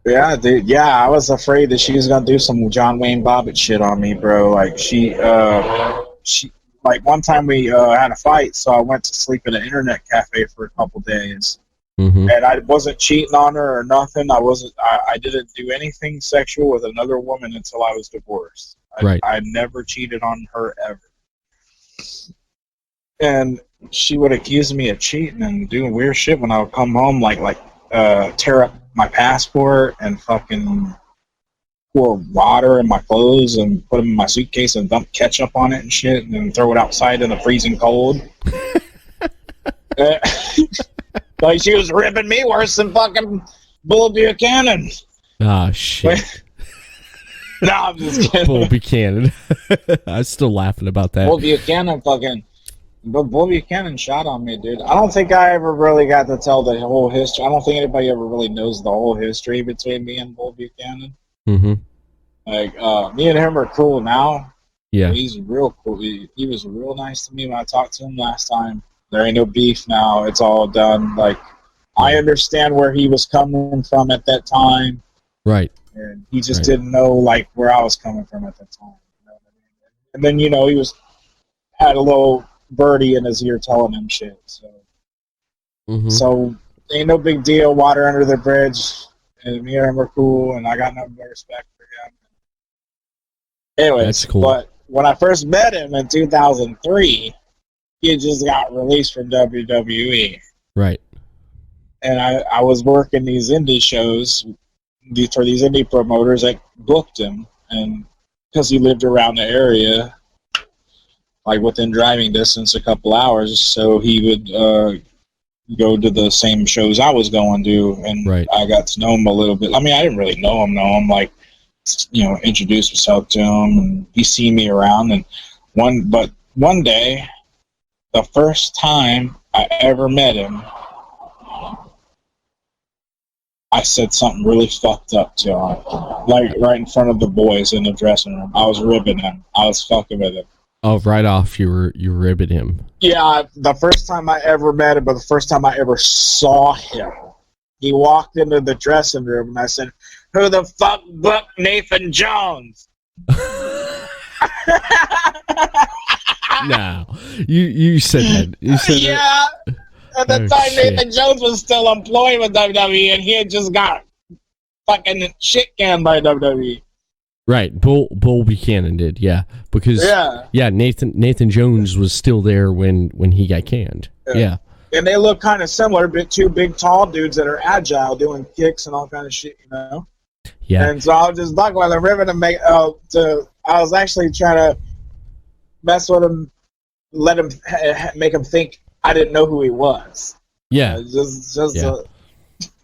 D: Yeah, dude. Yeah, I was afraid that she was gonna do some John Wayne Bobbitt shit on me, bro. Like she like one time we had a fight, so I went to sleep in an internet cafe for a couple days.
A: Mm-hmm.
D: And I wasn't cheating on her or nothing. I didn't do anything sexual with another woman until I was divorced. I never cheated on her ever. And she would accuse me of cheating and doing weird shit when I would come home, like tear up my passport and fucking pour water in my clothes and put them in my suitcase and dump ketchup on it and shit and then throw it outside in the freezing cold. Like she was ripping me worse than fucking Bull Buchanan.
A: Ah, shit.
D: No, I'm just kidding.
A: Bull Buchanan. I'm still laughing about that.
D: Bull Buchanan Bull Buchanan shot on me, dude. I don't think I ever really got to tell the whole history. I don't think anybody ever really knows the whole history between me and Bull Buchanan.
A: Mm-hmm.
D: Like, me and him are cool now.
A: Yeah.
D: He's real cool. He was real nice to me when I talked to him last time. There ain't no beef now. It's all done. Like, I understand where he was coming from at that time.
A: Right.
D: And he just didn't know, like, where I was coming from at that time. You know what I mean? And then, he had a little birdie in his ear telling him shit. So ain't no big deal. Water under the bridge. And me and him are cool, and I got nothing but respect for him. Anyways,
A: that's cool.
D: But when I first met him in 2003, he had just got released from WWE.
A: Right.
D: And I was working these indie shows for these indie promoters that booked him, and because he lived around the area, like within driving distance, a couple hours, so he would go to the same shows I was going to, and I got to know him a little bit. I mean, I didn't really know him, like, introduce myself to him, and he seen me around, and one day, the first time I ever met him, I said something really fucked up to him, like right in front of the boys in the dressing room. I was ribbing him. I was fucking with him.
A: Oh, right off, you ribbed him.
D: Yeah, the first time I ever met him, but the first time I ever saw him, he walked into the dressing room, and I said, "Who the fuck booked Nathan Jones?"
A: No, you said that. You said
D: yeah. At the time, shit. Nathan Jones was still employed with WWE, and he had just got fucking shit canned by WWE.
A: Right, Bull Buchanan did, yeah, because Nathan Jones was still there when he got canned, yeah.
D: And they look kind of similar, but two big tall dudes that are agile, doing kicks and all kind of shit, Yeah. And so I was just bucking with him, ribbing him. I was actually trying to mess with him, make him think I didn't know who he was.
A: Yeah.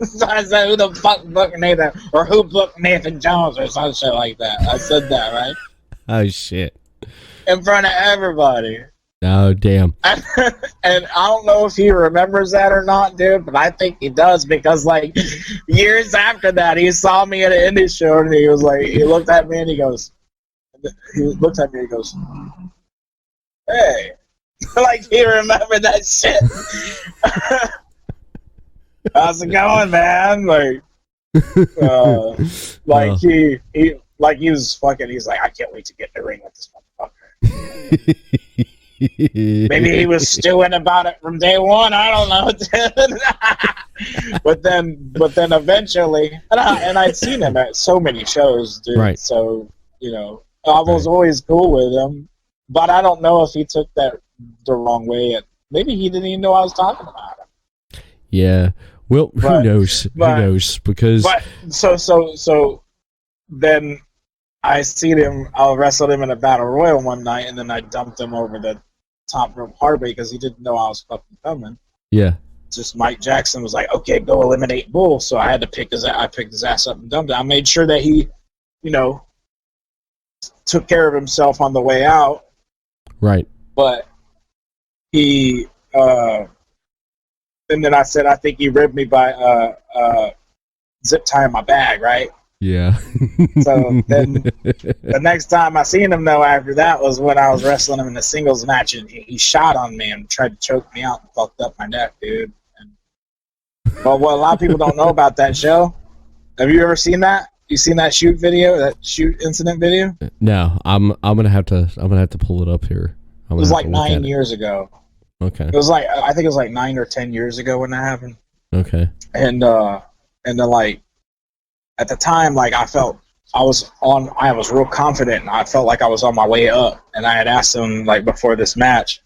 D: So I said, who the fuck booked Nathan, or who booked Nathan Jones, or some shit like that. I said that, right?
A: Oh, shit.
D: In front of everybody.
A: Oh, damn.
D: And I don't know if he remembers that or not, dude, but I think he does, because, like, years after that, he saw me at an indie show, and he was like, he looked at me, and he goes, hey. Like, he remembered that shit. How's it going, man? He was fucking, he's like, I can't wait to get in the ring with this motherfucker. Maybe he was stewing about it from day one. I don't know. but then eventually, and I'd seen him at so many shows, dude.
A: Right.
D: So, you know, I was always cool with him. But I don't know if he took that the wrong way. And maybe he didn't even know I was talking about him.
A: Yeah. Well, who knows? Who knows? Because
D: so then I wrestled him in a battle royal one night, and then I dumped him over the top rope hardway because he didn't know I was fucking coming.
A: Yeah.
D: Just Mike Jackson was like, okay, go eliminate Bull. So I had to picked his ass up and dumped him. I made sure that he, you know, took care of himself on the way out.
A: Right.
D: But he, and then I said, I think he ribbed me by zip tying my bag, right?
A: Yeah.
D: So then the next time I seen him, though, after that was when I was wrestling him in a singles match, and he shot on me and tried to choke me out and fucked up my neck, dude. But what a lot of people don't know about that show, have you ever seen that? You seen that shoot incident video?
A: No, I'm gonna have to pull it up here.
D: It was like 9 years ago.
A: Okay.
D: It was like, I think it was like 9 or 10 years ago when that happened.
A: Okay.
D: And then, like, at the time, like, I was real confident, and I felt like I was on my way up. And I had asked him, like, before this match.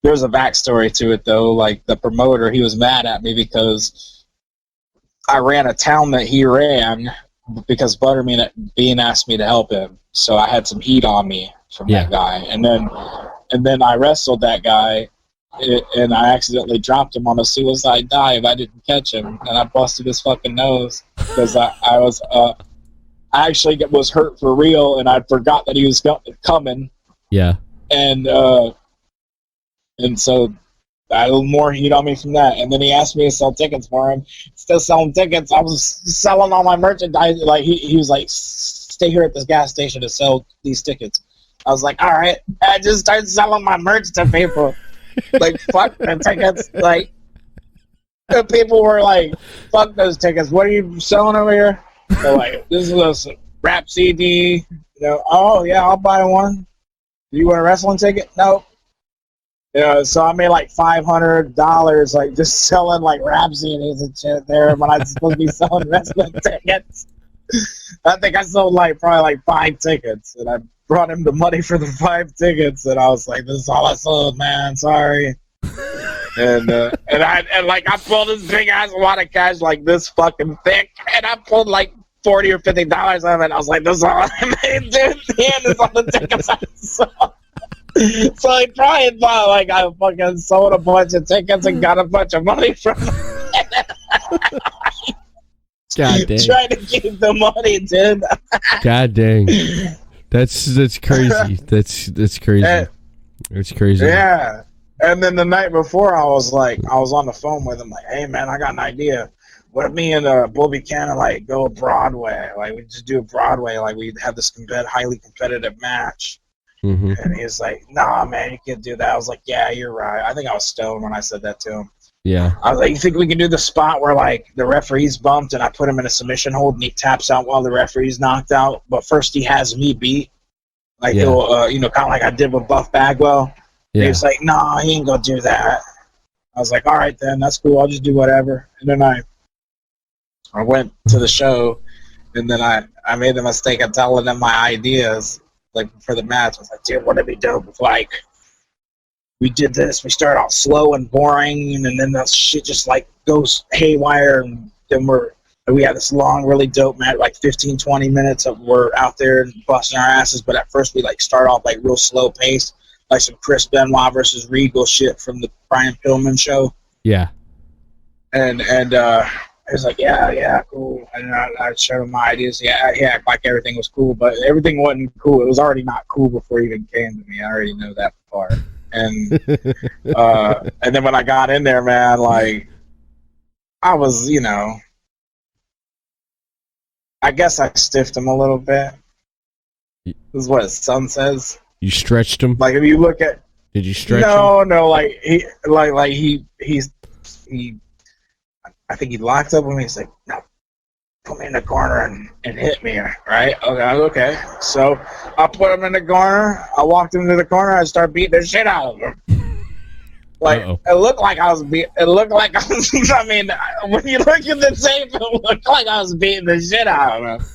D: There's a backstory to it, though. Like, the promoter, he was mad at me because I ran a town that he ran because Butterbean asked me to help him. So I had some heat on me from that guy. And then I wrestled that guy, and I accidentally dropped him on a suicide dive. I didn't catch him, and I busted his fucking nose because I actually was hurt for real, and I forgot that he was coming.
A: Yeah.
D: And so I had a little more heat on me from that. And then he asked me to sell tickets for him. Still selling tickets. I was selling all my merchandise. Like he was like, stay here at this gas station to sell these tickets. I was like, all right. I just started selling my merch to people. Like, fuck the tickets. Like, the people were like, fuck those tickets. What are you selling over here? They're like, this is a rap CD. You know, oh, yeah, I'll buy one. Do you want a wrestling ticket? No. Yeah, so I made like $500, like, just selling like rap CDs and shit there when I was supposed to be selling wrestling tickets. I think I sold probably like 5 tickets, and I brought him the money for the 5 tickets, and I was like, "This is all I sold, man. Sorry." and I pulled this big ass wad of cash like this fucking thick, and I pulled like $40 or $50 of it. I was like, "This is all I made, dude. And this is all the tickets I sold." So I probably thought like I fucking sold a bunch of tickets and got a bunch of money from it.
A: God dang.
D: Trying to keep the money, dude.
A: God dang. That's crazy. That's crazy. It's crazy.
D: Yeah. And then the night before, I was on the phone with him, like, hey man, I got an idea. What if me and Bull Buchanan like go Broadway? Like we just do Broadway, like we have this highly competitive match.
A: Mm-hmm.
D: And he's like, nah, man, you can't do that. I was like, yeah, you're right. I think I was stoned when I said that to him.
A: Yeah. I
D: was like, you think we can do the spot where, like, the referee's bumped and I put him in a submission hold and he taps out while the referee's knocked out, but first he has me beat? Like, he'll, kind of like I did with Buff Bagwell. Yeah. He was like, nah, he ain't gonna do that. I was like, all right, then, that's cool. I'll just do whatever. And then I went to the show, and then I made the mistake of telling them my ideas. Like, for the match, I was like, dude, wouldn't it be dope if, like, we did this, we start off slow and boring, and then that shit just, like, goes haywire, and then we have this long, really dope match, like 15, 20 minutes of we're out there and busting our asses, but at first we, like, start off, like, real slow pace, like some Chris Benoit versus Regal shit from the Brian Pillman show.
A: Yeah.
D: And was like, yeah, cool. And I showed him my ideas. Yeah, he acted like everything was cool, but everything wasn't cool. It was already not cool before he even came to me. I already know that part. And and then when I got in there, man, like, I was, I guess I stiffed him a little bit. This is what his son says.
A: You stretched him?
D: Like, if you look at...
A: Did you stretch him?
D: No, like, he's I think he locked up with me. He's like, no, put me in the corner and hit me, right? Okay. So I put him in the corner. I walked him to the corner. I started beating the shit out of him. Like, it looked like I was I mean, when you look at the tape, it looked like I was beating the shit out of him.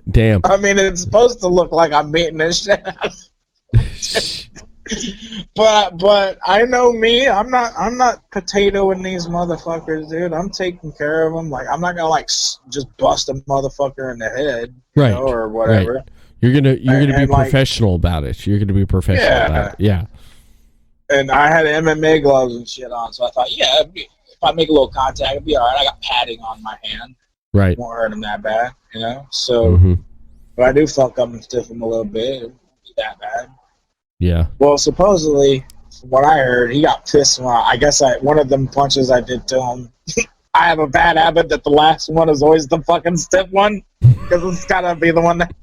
D: Damn. I mean, it's supposed to look like I'm beating the shit out of him. But I know me. I'm not potatoing these motherfuckers, dude. I'm taking care of them. Like, I'm not gonna like just bust a motherfucker in the head,
A: right,
D: or whatever.
A: Right. You're gonna be professional about it. You're gonna be professional about it. Yeah.
D: And I had MMA gloves and shit on, so I thought, if I make a little contact, it'll be all right. I got padding on my hand.
A: Right.
D: Won't hurt him that bad, So if I do fuck up and stiff him a little bit, it won't be that bad.
A: Yeah.
D: Well, supposedly, from what I heard, he got pissed. I guess one of them punches I did to him. I have a bad habit that the last one is always the fucking stiff one, because it's gotta be the one that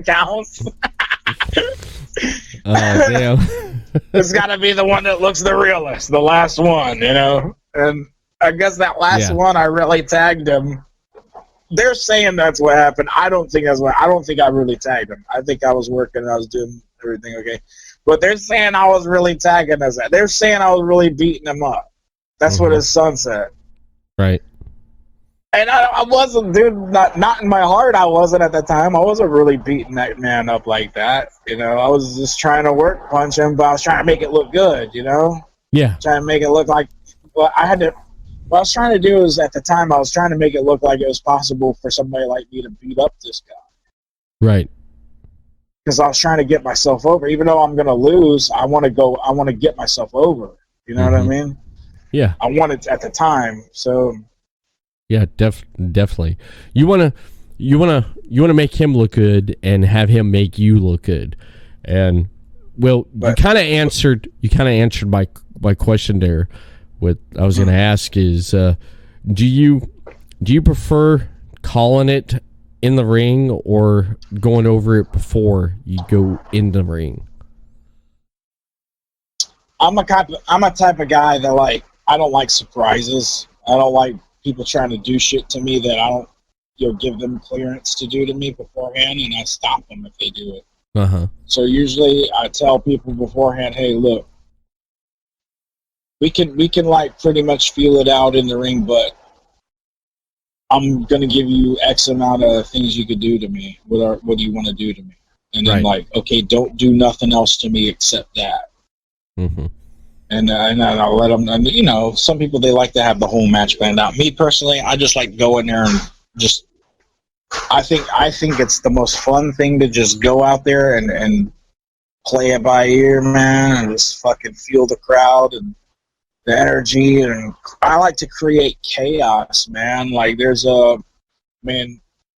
D: counts.
A: Damn.
D: It's gotta be the one that looks the realest, the last one, And I guess that last one, I really tagged him. They're saying that's what happened. I don't think I really tagged him. I think I was working and I was doing everything okay. But they're saying I was really tagging us. They're saying I was really beating him up. That's what his son said.
A: Right.
D: And I wasn't, dude, not in my heart I wasn't at the time. I wasn't really beating that man up like that. I was just trying to work punch him, but I was trying to make it look good,
A: Yeah.
D: Trying to make it look like, what I was trying to do is, at the time, I was trying to make it look like it was possible for somebody like me to beat up this guy.
A: Right.
D: Because I was trying to get myself over. Even though I'm going to lose, I want to get myself over. You know what I mean?
A: Yeah.
D: I wanted at the time, so...
A: Yeah, definitely. You wanna make him look good and have him make you look good. And you kind of answered my question there. What I was going to ask is, do you prefer calling it in the ring or going over it before you go in the ring?
D: I'm a type of guy that, like, I don't like surprises. I don't like people trying to do shit to me that I don't, give them clearance to do to me beforehand, and I stop them if they do it. So usually I tell people beforehand, hey, look, we can like pretty much feel it out in the ring, but I'm gonna give you X amount of things you could do to me. What do you want to do to me? And then okay, don't do nothing else to me except that. And I'll let them. And some people, they like to have the whole match planned out. Me personally, I just like go in there and just. I think it's the most fun thing to just go out there and play it by ear, man, and just fucking feel the crowd and the energy. And I like to create chaos, man. Like,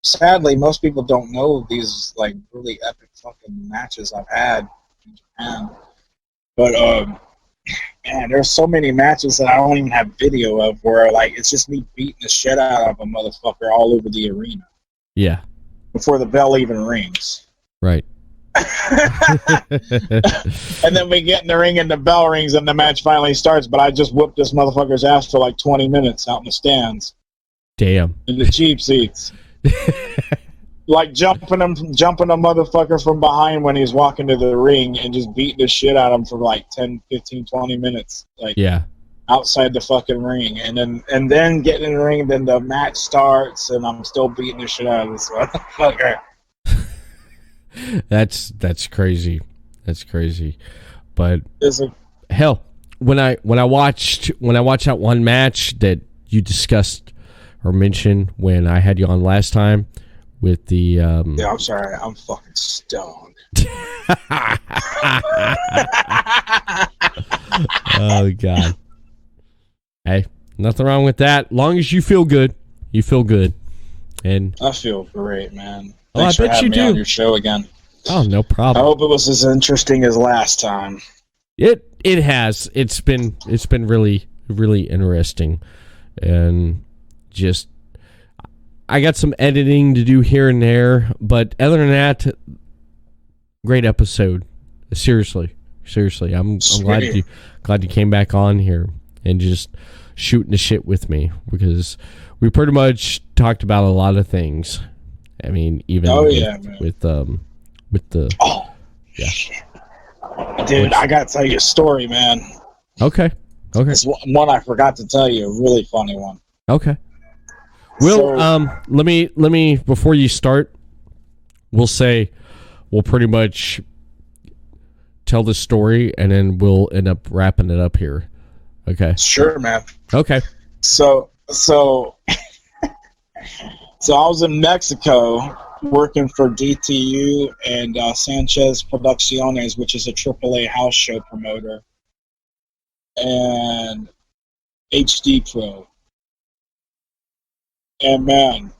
D: sadly, most people don't know these, like, really epic fucking matches I've had in Japan. But, man, there's so many matches that I don't even have video of where, like, it's just me beating the shit out of a motherfucker all over the arena.
A: Yeah.
D: Before the bell even rings.
A: Right.
D: And then we get in the ring and the bell rings and the match finally starts, but I just whooped this motherfucker's ass for like 20 minutes out in the stands.
A: Damn.
D: In the cheap seats. Like jumping a motherfucker from behind when he's walking to the ring and just beating the shit out of him for like 10, 15, 20 minutes. Like, yeah. Outside the fucking ring, and then getting in the ring, then the match starts, and I'm still beating the shit out of this motherfucker.
A: That's crazy. That's crazy. But hell, when I watched that one match that you discussed or mentioned when I had you on last time, with the
D: Yeah, I'm sorry. I'm fucking stoned.
A: Oh God. Hey, nothing wrong with that. Long as you feel good, you feel good. And
D: I feel great, man.
A: Oh,
D: Thanks
A: I
D: for
A: bet
D: having
A: you
D: me
A: do.
D: on your show again.
A: Oh, no
D: I
A: problem.
D: hope it was as interesting as last time.
A: It has. It's been really, really interesting. And just I got some editing to do here and there, but other than that, great episode. Seriously. I'm glad you came back on here and just shooting the shit with me, because we pretty much talked about a lot of things. I mean, even with the
D: shit. Dude, I gotta tell you a story, man.
A: Okay.
D: It's one I forgot to tell you, a really funny one.
A: Okay. Well, let me before you start, we'll pretty much tell the story, and then we'll end up wrapping it up here. Okay.
D: Sure, man.
A: Okay.
D: So I was in Mexico working for DTU and Sanchez Producciones, which is a AAA house show promoter, and HD Pro. And man,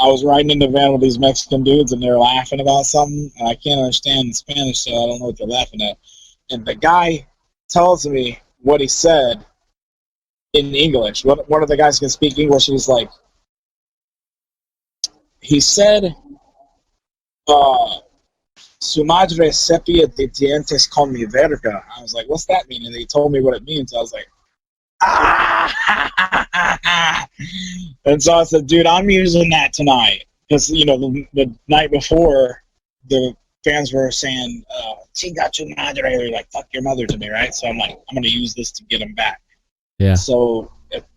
D: I was riding in the van with these Mexican dudes, and they're laughing about something, and I can't understand Spanish, so I don't know what they're laughing at. And the guy tells me what he said in English. One of the guys can speak English. He's like, he said, "Su madre sepia de dientes con mi verga." I was like, "What's that mean?" And he told me what it means. I was like, "Ah!" And so I said, "Dude, I'm using that tonight." Because, you know, the night before, the fans were saying, "Chinga tu madre," they're like, "Fuck your mother" to me, right? So I'm like, I'm going to use this to get them back.
A: Yeah.
D: So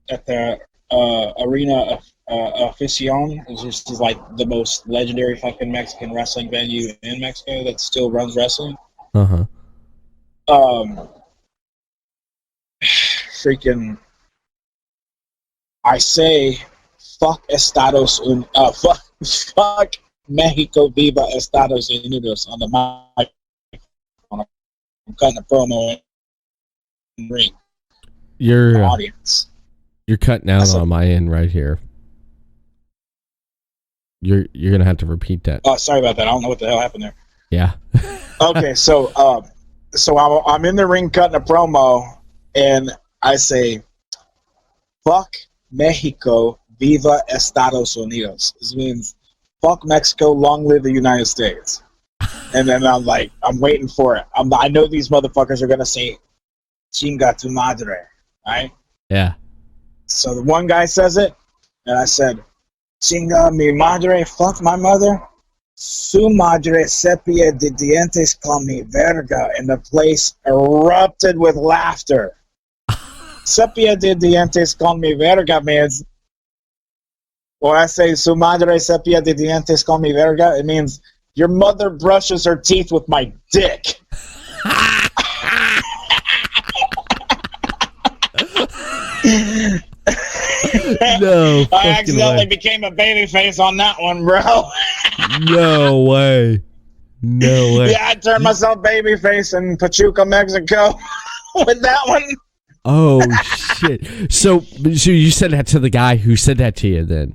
D: at the Arena Afición, which is like the most legendary fucking Mexican wrestling venue in Mexico that still runs wrestling.
A: Uh-huh.
D: Freaking, I say, fuck Estados Unidos, fuck Mexico, viva Estados Unidos on the mic. I'm cutting a promo in the ring.
A: You're
D: Audience.
A: You're cutting out on my end right here. You're gonna have to repeat that.
D: Oh, sorry about that. I don't know what the hell happened there.
A: Yeah.
D: Okay, so I'm in the ring cutting a promo, and I say, "Fuck Mexico, viva Estados Unidos." This means, "Fuck Mexico, long live the United States." And then I'm like, I'm waiting for it. I know these motherfuckers are gonna say, "Chinga tu madre," right?
A: Yeah.
D: So the one guy says it, and I said, "Chinga mi madre, fuck my mother. Su madre sepia de dientes con mi verga," and the place erupted with laughter. Sepia de dientes con mi verga means, when I say "Su madre sepia de dientes con mi verga," it means your mother brushes her teeth with my dick.
A: No.
D: I accidentally became a babyface on that one, bro.
A: No way. No way.
D: Yeah, I turned myself babyface in Pachuca, Mexico with that one.
A: Oh shit. So you said that to the guy who said that to you then?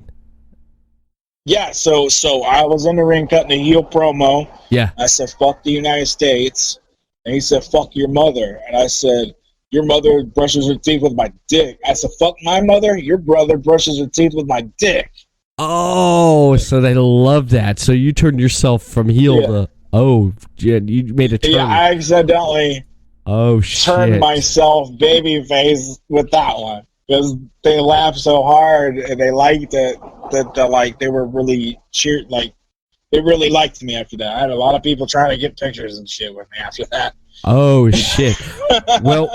D: Yeah, so I was in the ring cutting a heel promo.
A: Yeah.
D: I said, "Fuck the United States." And he said, "Fuck your mother." And I said, "Your mother brushes her teeth with my dick." I said, "Fuck my mother. Your brother brushes her teeth with my dick."
A: Oh, so they love that. So you turned yourself from heel to, oh, yeah, you made a turn.
D: Yeah, I accidentally turned myself babyface with that one. Because they laughed so hard and they liked it that they were really cheered. Like, they really liked me after that. I had a lot of people trying to get pictures and shit with me after that.
A: Oh shit! Well,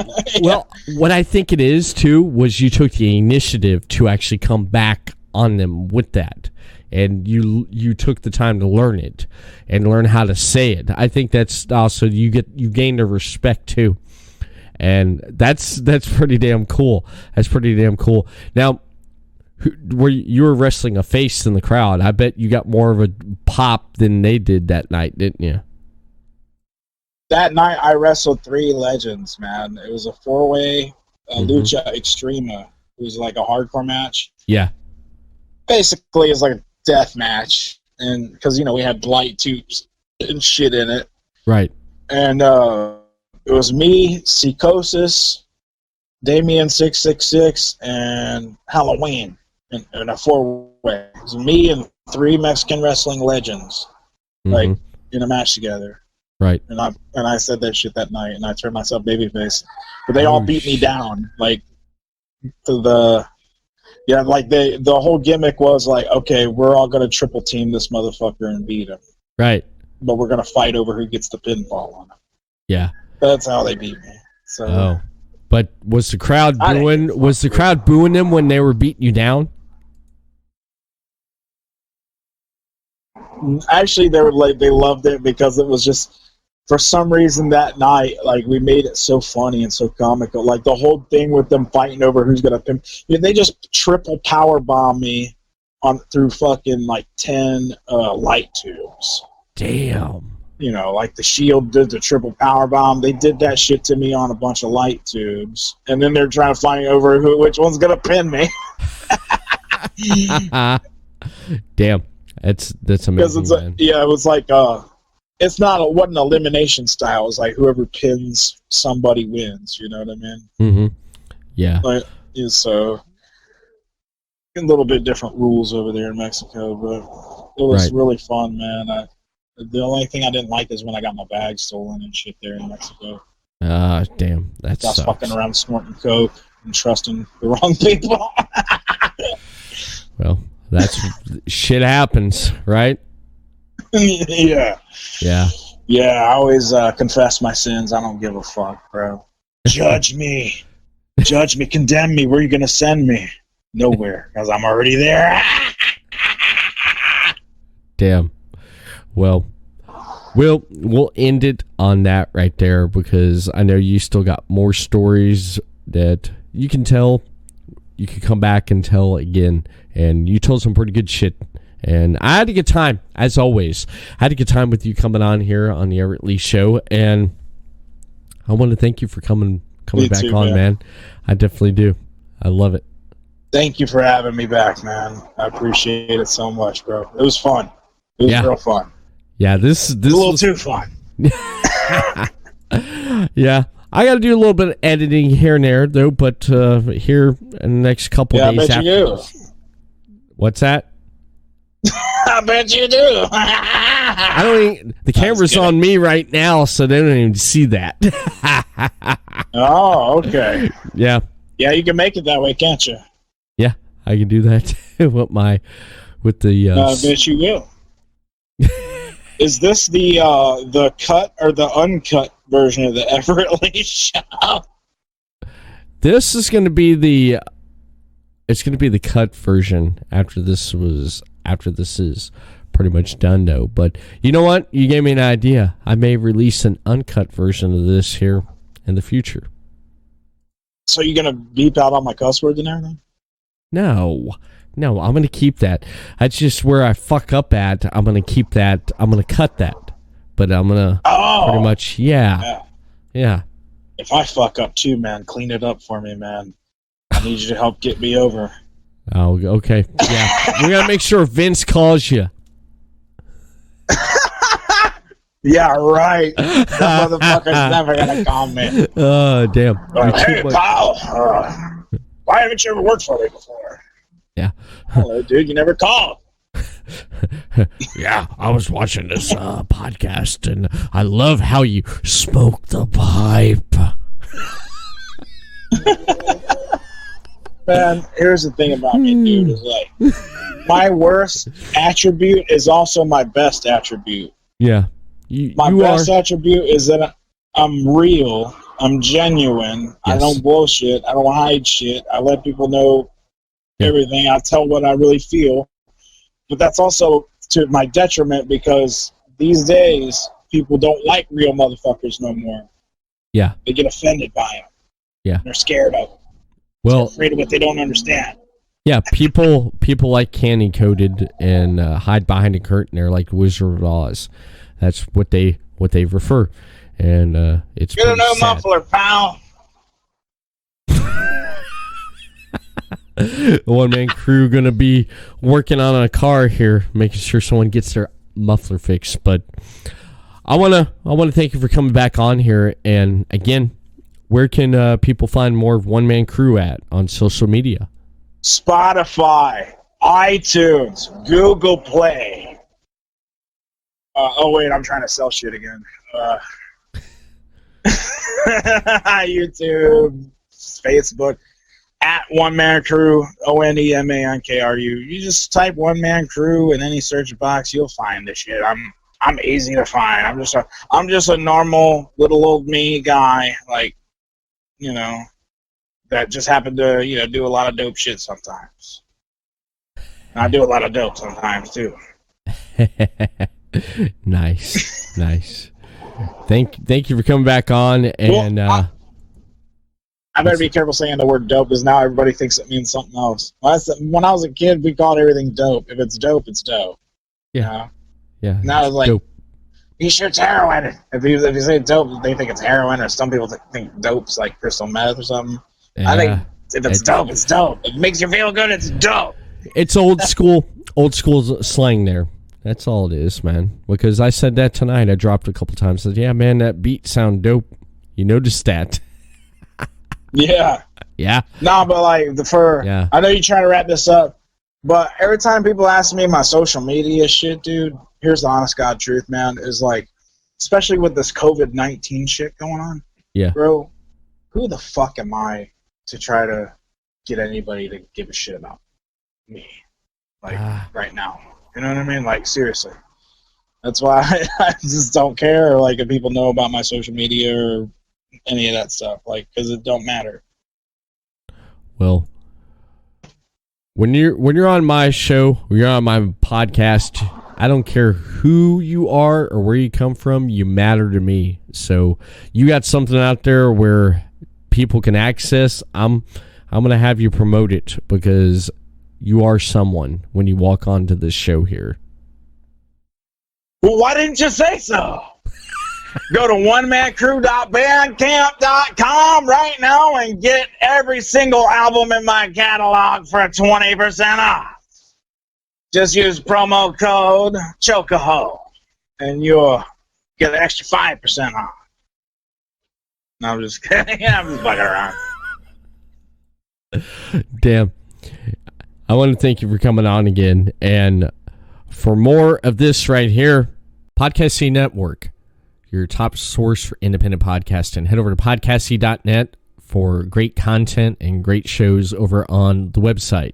A: what I think it is too was you took the initiative to actually come back on them with that, and you took the time to learn it and learn how to say it. I think that's also you gain the respect too, and that's pretty damn cool. That's pretty damn cool. Now, where you were wrestling a face in the crowd. I bet you got more of a pop than they did that night, didn't you?
D: That night, I wrestled 3 legends, man. It was a 4-way Lucha Extrema. It was like a hardcore match.
A: Yeah.
D: Basically, it's like a death match. And because, we had light tubes and shit in it.
A: Right.
D: And it was me, Psychosis, Damien 666, and Halloween in a 4-way. It was me and 3 Mexican wrestling legends, like, in a match together.
A: Right.
D: And I said that shit that night, and I turned myself babyface. But they all beat me down, like, the whole gimmick was like, okay, we're all gonna triple team this motherfucker and beat him.
A: Right.
D: But we're gonna fight over who gets the pinfall on him.
A: Yeah.
D: That's how they beat me. So.
A: But was the crowd booing? Was the crowd booing them when they were beating you down?
D: Actually, they loved it because it was just, for some reason that night, like, we made it so funny and so comical. Like, the whole thing with them fighting over who's gonna pin. They just triple power bomb me through fucking like 10 light tubes.
A: Damn.
D: Like the Shield did the triple power bomb. They did that shit to me on a bunch of light tubes, and then they're trying to fight over which one's gonna pin me.
A: Damn, that's amazing.
D: It was like it wasn't elimination style. It was like whoever pins somebody wins. You know what I mean?
A: Mm-hmm. Yeah.
D: So a little bit different rules over there in Mexico, but it was really fun, man. The only thing I didn't like is when I got my bag stolen and shit there in Mexico.
A: Damn, that sucks.
D: I was fucking around snorting coke and trusting the wrong people.
A: Well, that's shit happens, right?
D: Yeah.
A: Yeah.
D: Yeah, I always confess my sins. I don't give a fuck, bro. Judge me. Judge me. Condemn me. Where are you going to send me? Nowhere, because I'm already there.
A: Damn. Well, we'll end it on that right there, because I know you still got more stories that you can tell. You can come back and tell again, and you told some pretty good shit. And I had a good time, as always. I had a good time with you coming on here on the Everett Lee Show, and I want to thank you for coming back too, on, man. I definitely do. I love it.
D: Thank you for having me back, man. I appreciate it so much, bro. It was fun. It was real fun.
A: Yeah, this
D: a little too fun.
A: Yeah, I got to do a little bit of editing here and there, though. But here in the next couple days,
D: I bet you do.
A: What's that?
D: I bet you do.
A: I don't even, the camera's on me right now, so they don't even see that.
D: Oh, okay.
A: Yeah.
D: Yeah, you can make it that way, can't you?
A: Yeah, I can do that with the.
D: I bet you will. Is this the cut or the uncut version of the Everett Lee Show?
A: This is going to be the. It's going to be the cut version after this is pretty much done, though. But you know what? You gave me an idea. I may release an uncut version of this here in the future.
D: So you're going to beep out all my cuss words and everything?
A: No, I'm going to keep that. That's just where I fuck up at. I'm going to keep that. I'm going to cut that. But I'm going to pretty much, yeah.
D: If I fuck up too, man, clean it up for me, man. I need you to help get me over.
A: Oh, okay. Yeah. We got to make sure Vince calls you.
D: Yeah, right. That motherfucker's never going to call me.
A: Oh, damn.
D: Hey, pal. Why haven't you ever worked for me before?
A: Yeah.
D: Hello, dude. You never called.
A: Yeah, I was watching this podcast, and I love how you smoke the pipe.
D: Man, here's the thing about me, dude. Is like my worst attribute is also my best attribute.
A: Yeah.
D: My best attribute is that I'm real. I'm genuine. Yes. I don't bullshit. I don't hide shit. I let people know everything. I tell what I really feel. But that's also to my detriment, because these days people don't like real motherfuckers no more.
A: Yeah.
D: They get offended by them.
A: Yeah.
D: They're scared of them.
A: Well,
D: They're afraid of what they don't understand.
A: Yeah, people like candy coated and hide behind a curtain. They're like Wizard of Oz. That's what they refer, and it's
C: Get a
A: pretty
C: new
A: sad.
C: muffler, pal.
A: The one-man crew gonna be working on a car here, making sure someone gets their muffler fixed. But I wanna thank you for coming back on here. And again, where can people find more of One Man Crew at on social media?
C: Spotify, iTunes, Google Play. Oh wait, I'm trying to sell shit again. YouTube, Facebook, at One Man Crew, ONEMANKRU. You just type One Man Crew in any search box, you'll find this shit. I'm easy to find. I'm just a normal little old me guy, like, you know, that just happened to, you know, do a lot of dope shit sometimes. And I do a lot of dope sometimes too.
A: Nice. Thank you for coming back on. And
C: I better be careful saying the word dope, because now everybody thinks it means something else. When I was a kid, we called everything dope. If it's dope, it's dope.
A: yeah,
C: You know?
A: yeah.
C: Now it's like,
A: dope.
C: he shoots heroin. If you say dope, they think it's heroin, or some people think dope's like crystal meth or something.
A: Yeah,
C: I think if it's dope, it's dope. If it makes you feel good, it's dope.
A: it's old school slang there. That's all it is, man. Because I said that tonight. I dropped a couple times. Said, yeah, man, that beat sound dope. You noticed that?
C: Yeah.
A: Yeah.
C: Nah, but like
A: Yeah.
C: I know you're trying to wrap this up, but every time people ask me my social media shit, dude, here's the honest God truth, man, is like, especially with this COVID-19 shit going on.
A: Yeah.
C: Bro, who the fuck am I to try to get anybody to give a shit about me? Like, right now. You know what I mean? Like, seriously. That's why I just don't care, like, if people know about my social media or any of that stuff, like, because it don't matter.
A: Well, when you're on my show, when you're on my podcast, I don't care who you are or where you come from, you matter to me. So you got something out there where people can access, I'm gonna have you promote it, because you are someone when you walk onto this show here.
C: Well, why didn't you say so? Go to onemancrew.bandcamp.com right now and get every single album in my catalog for 20% off. Just use promo code CHOCAHO and you'll get an extra 5% off. No, I'm just kidding. I'm just fucking around.
A: Damn. I want to thank you for coming on again. And for more of this right here, Podcasting Network, your top source for independent podcasting. Head over to podcasty.net for great content and great shows over on the website.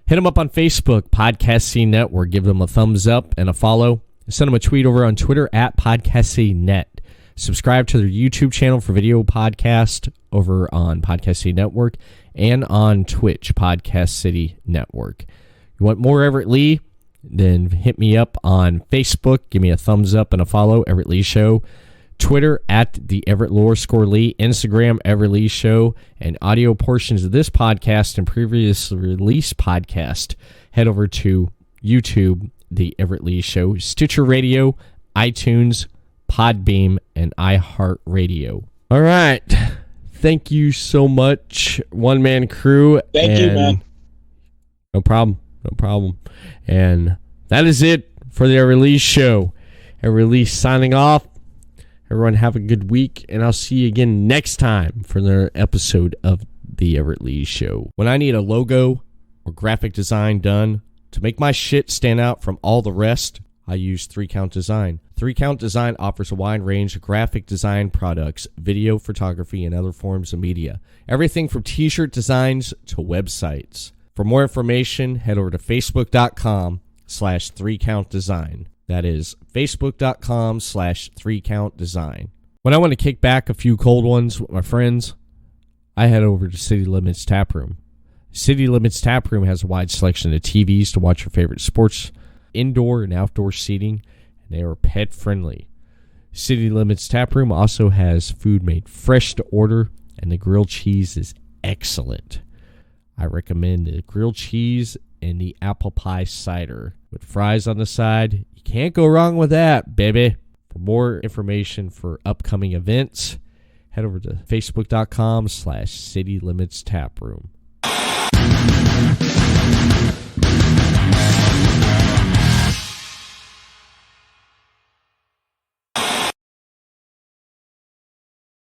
A: Hit them up on Facebook, Podcasting Network. Give them a thumbs up and a follow. Send them a tweet over on Twitter at PodcastingNet. Subscribe to their YouTube channel for video podcast over on Podcasting Network and on Twitch, Podcast City Network. You want more Everett Lee? Then hit me up on Facebook. Give me a thumbs up and a follow, Everett Lee Show. Twitter at the Everett _Lee. Instagram, Everett Lee Show. And audio portions of this podcast and previously released podcast, head over to YouTube, the Everett Lee Show, Stitcher Radio, iTunes, Podbean, and iHeartRadio. All right. Thank you so much, One Man Crew.
C: Thank you, man.
A: No problem. And that is it for the Everett Lee Show. Everett Lee signing off. Everyone have a good week, and I'll see you again next time for another episode of the Everett Lee Show. When I need a logo or graphic design done to make my shit stand out from all the rest, I use 3 Count Design. 3 Count Design offers a wide range of graphic design products, video, photography, and other forms of media. Everything from t-shirt designs to websites. For more information, head over to facebook.com/3countdesign. That is facebook.com/3countdesign. When I want to kick back a few cold ones with my friends, I head over to City Limits Tap Room. City Limits Tap Room has a wide selection of TVs to watch your favorite sports, indoor and outdoor seating, and they are pet friendly. City Limits Tap Room also has food made fresh to order, and the grilled cheese is excellent. I recommend the grilled cheese and the apple pie cider with fries on the side. You can't go wrong with that, baby. For more information for upcoming events, head over to facebook.com/City Limits Tap Room.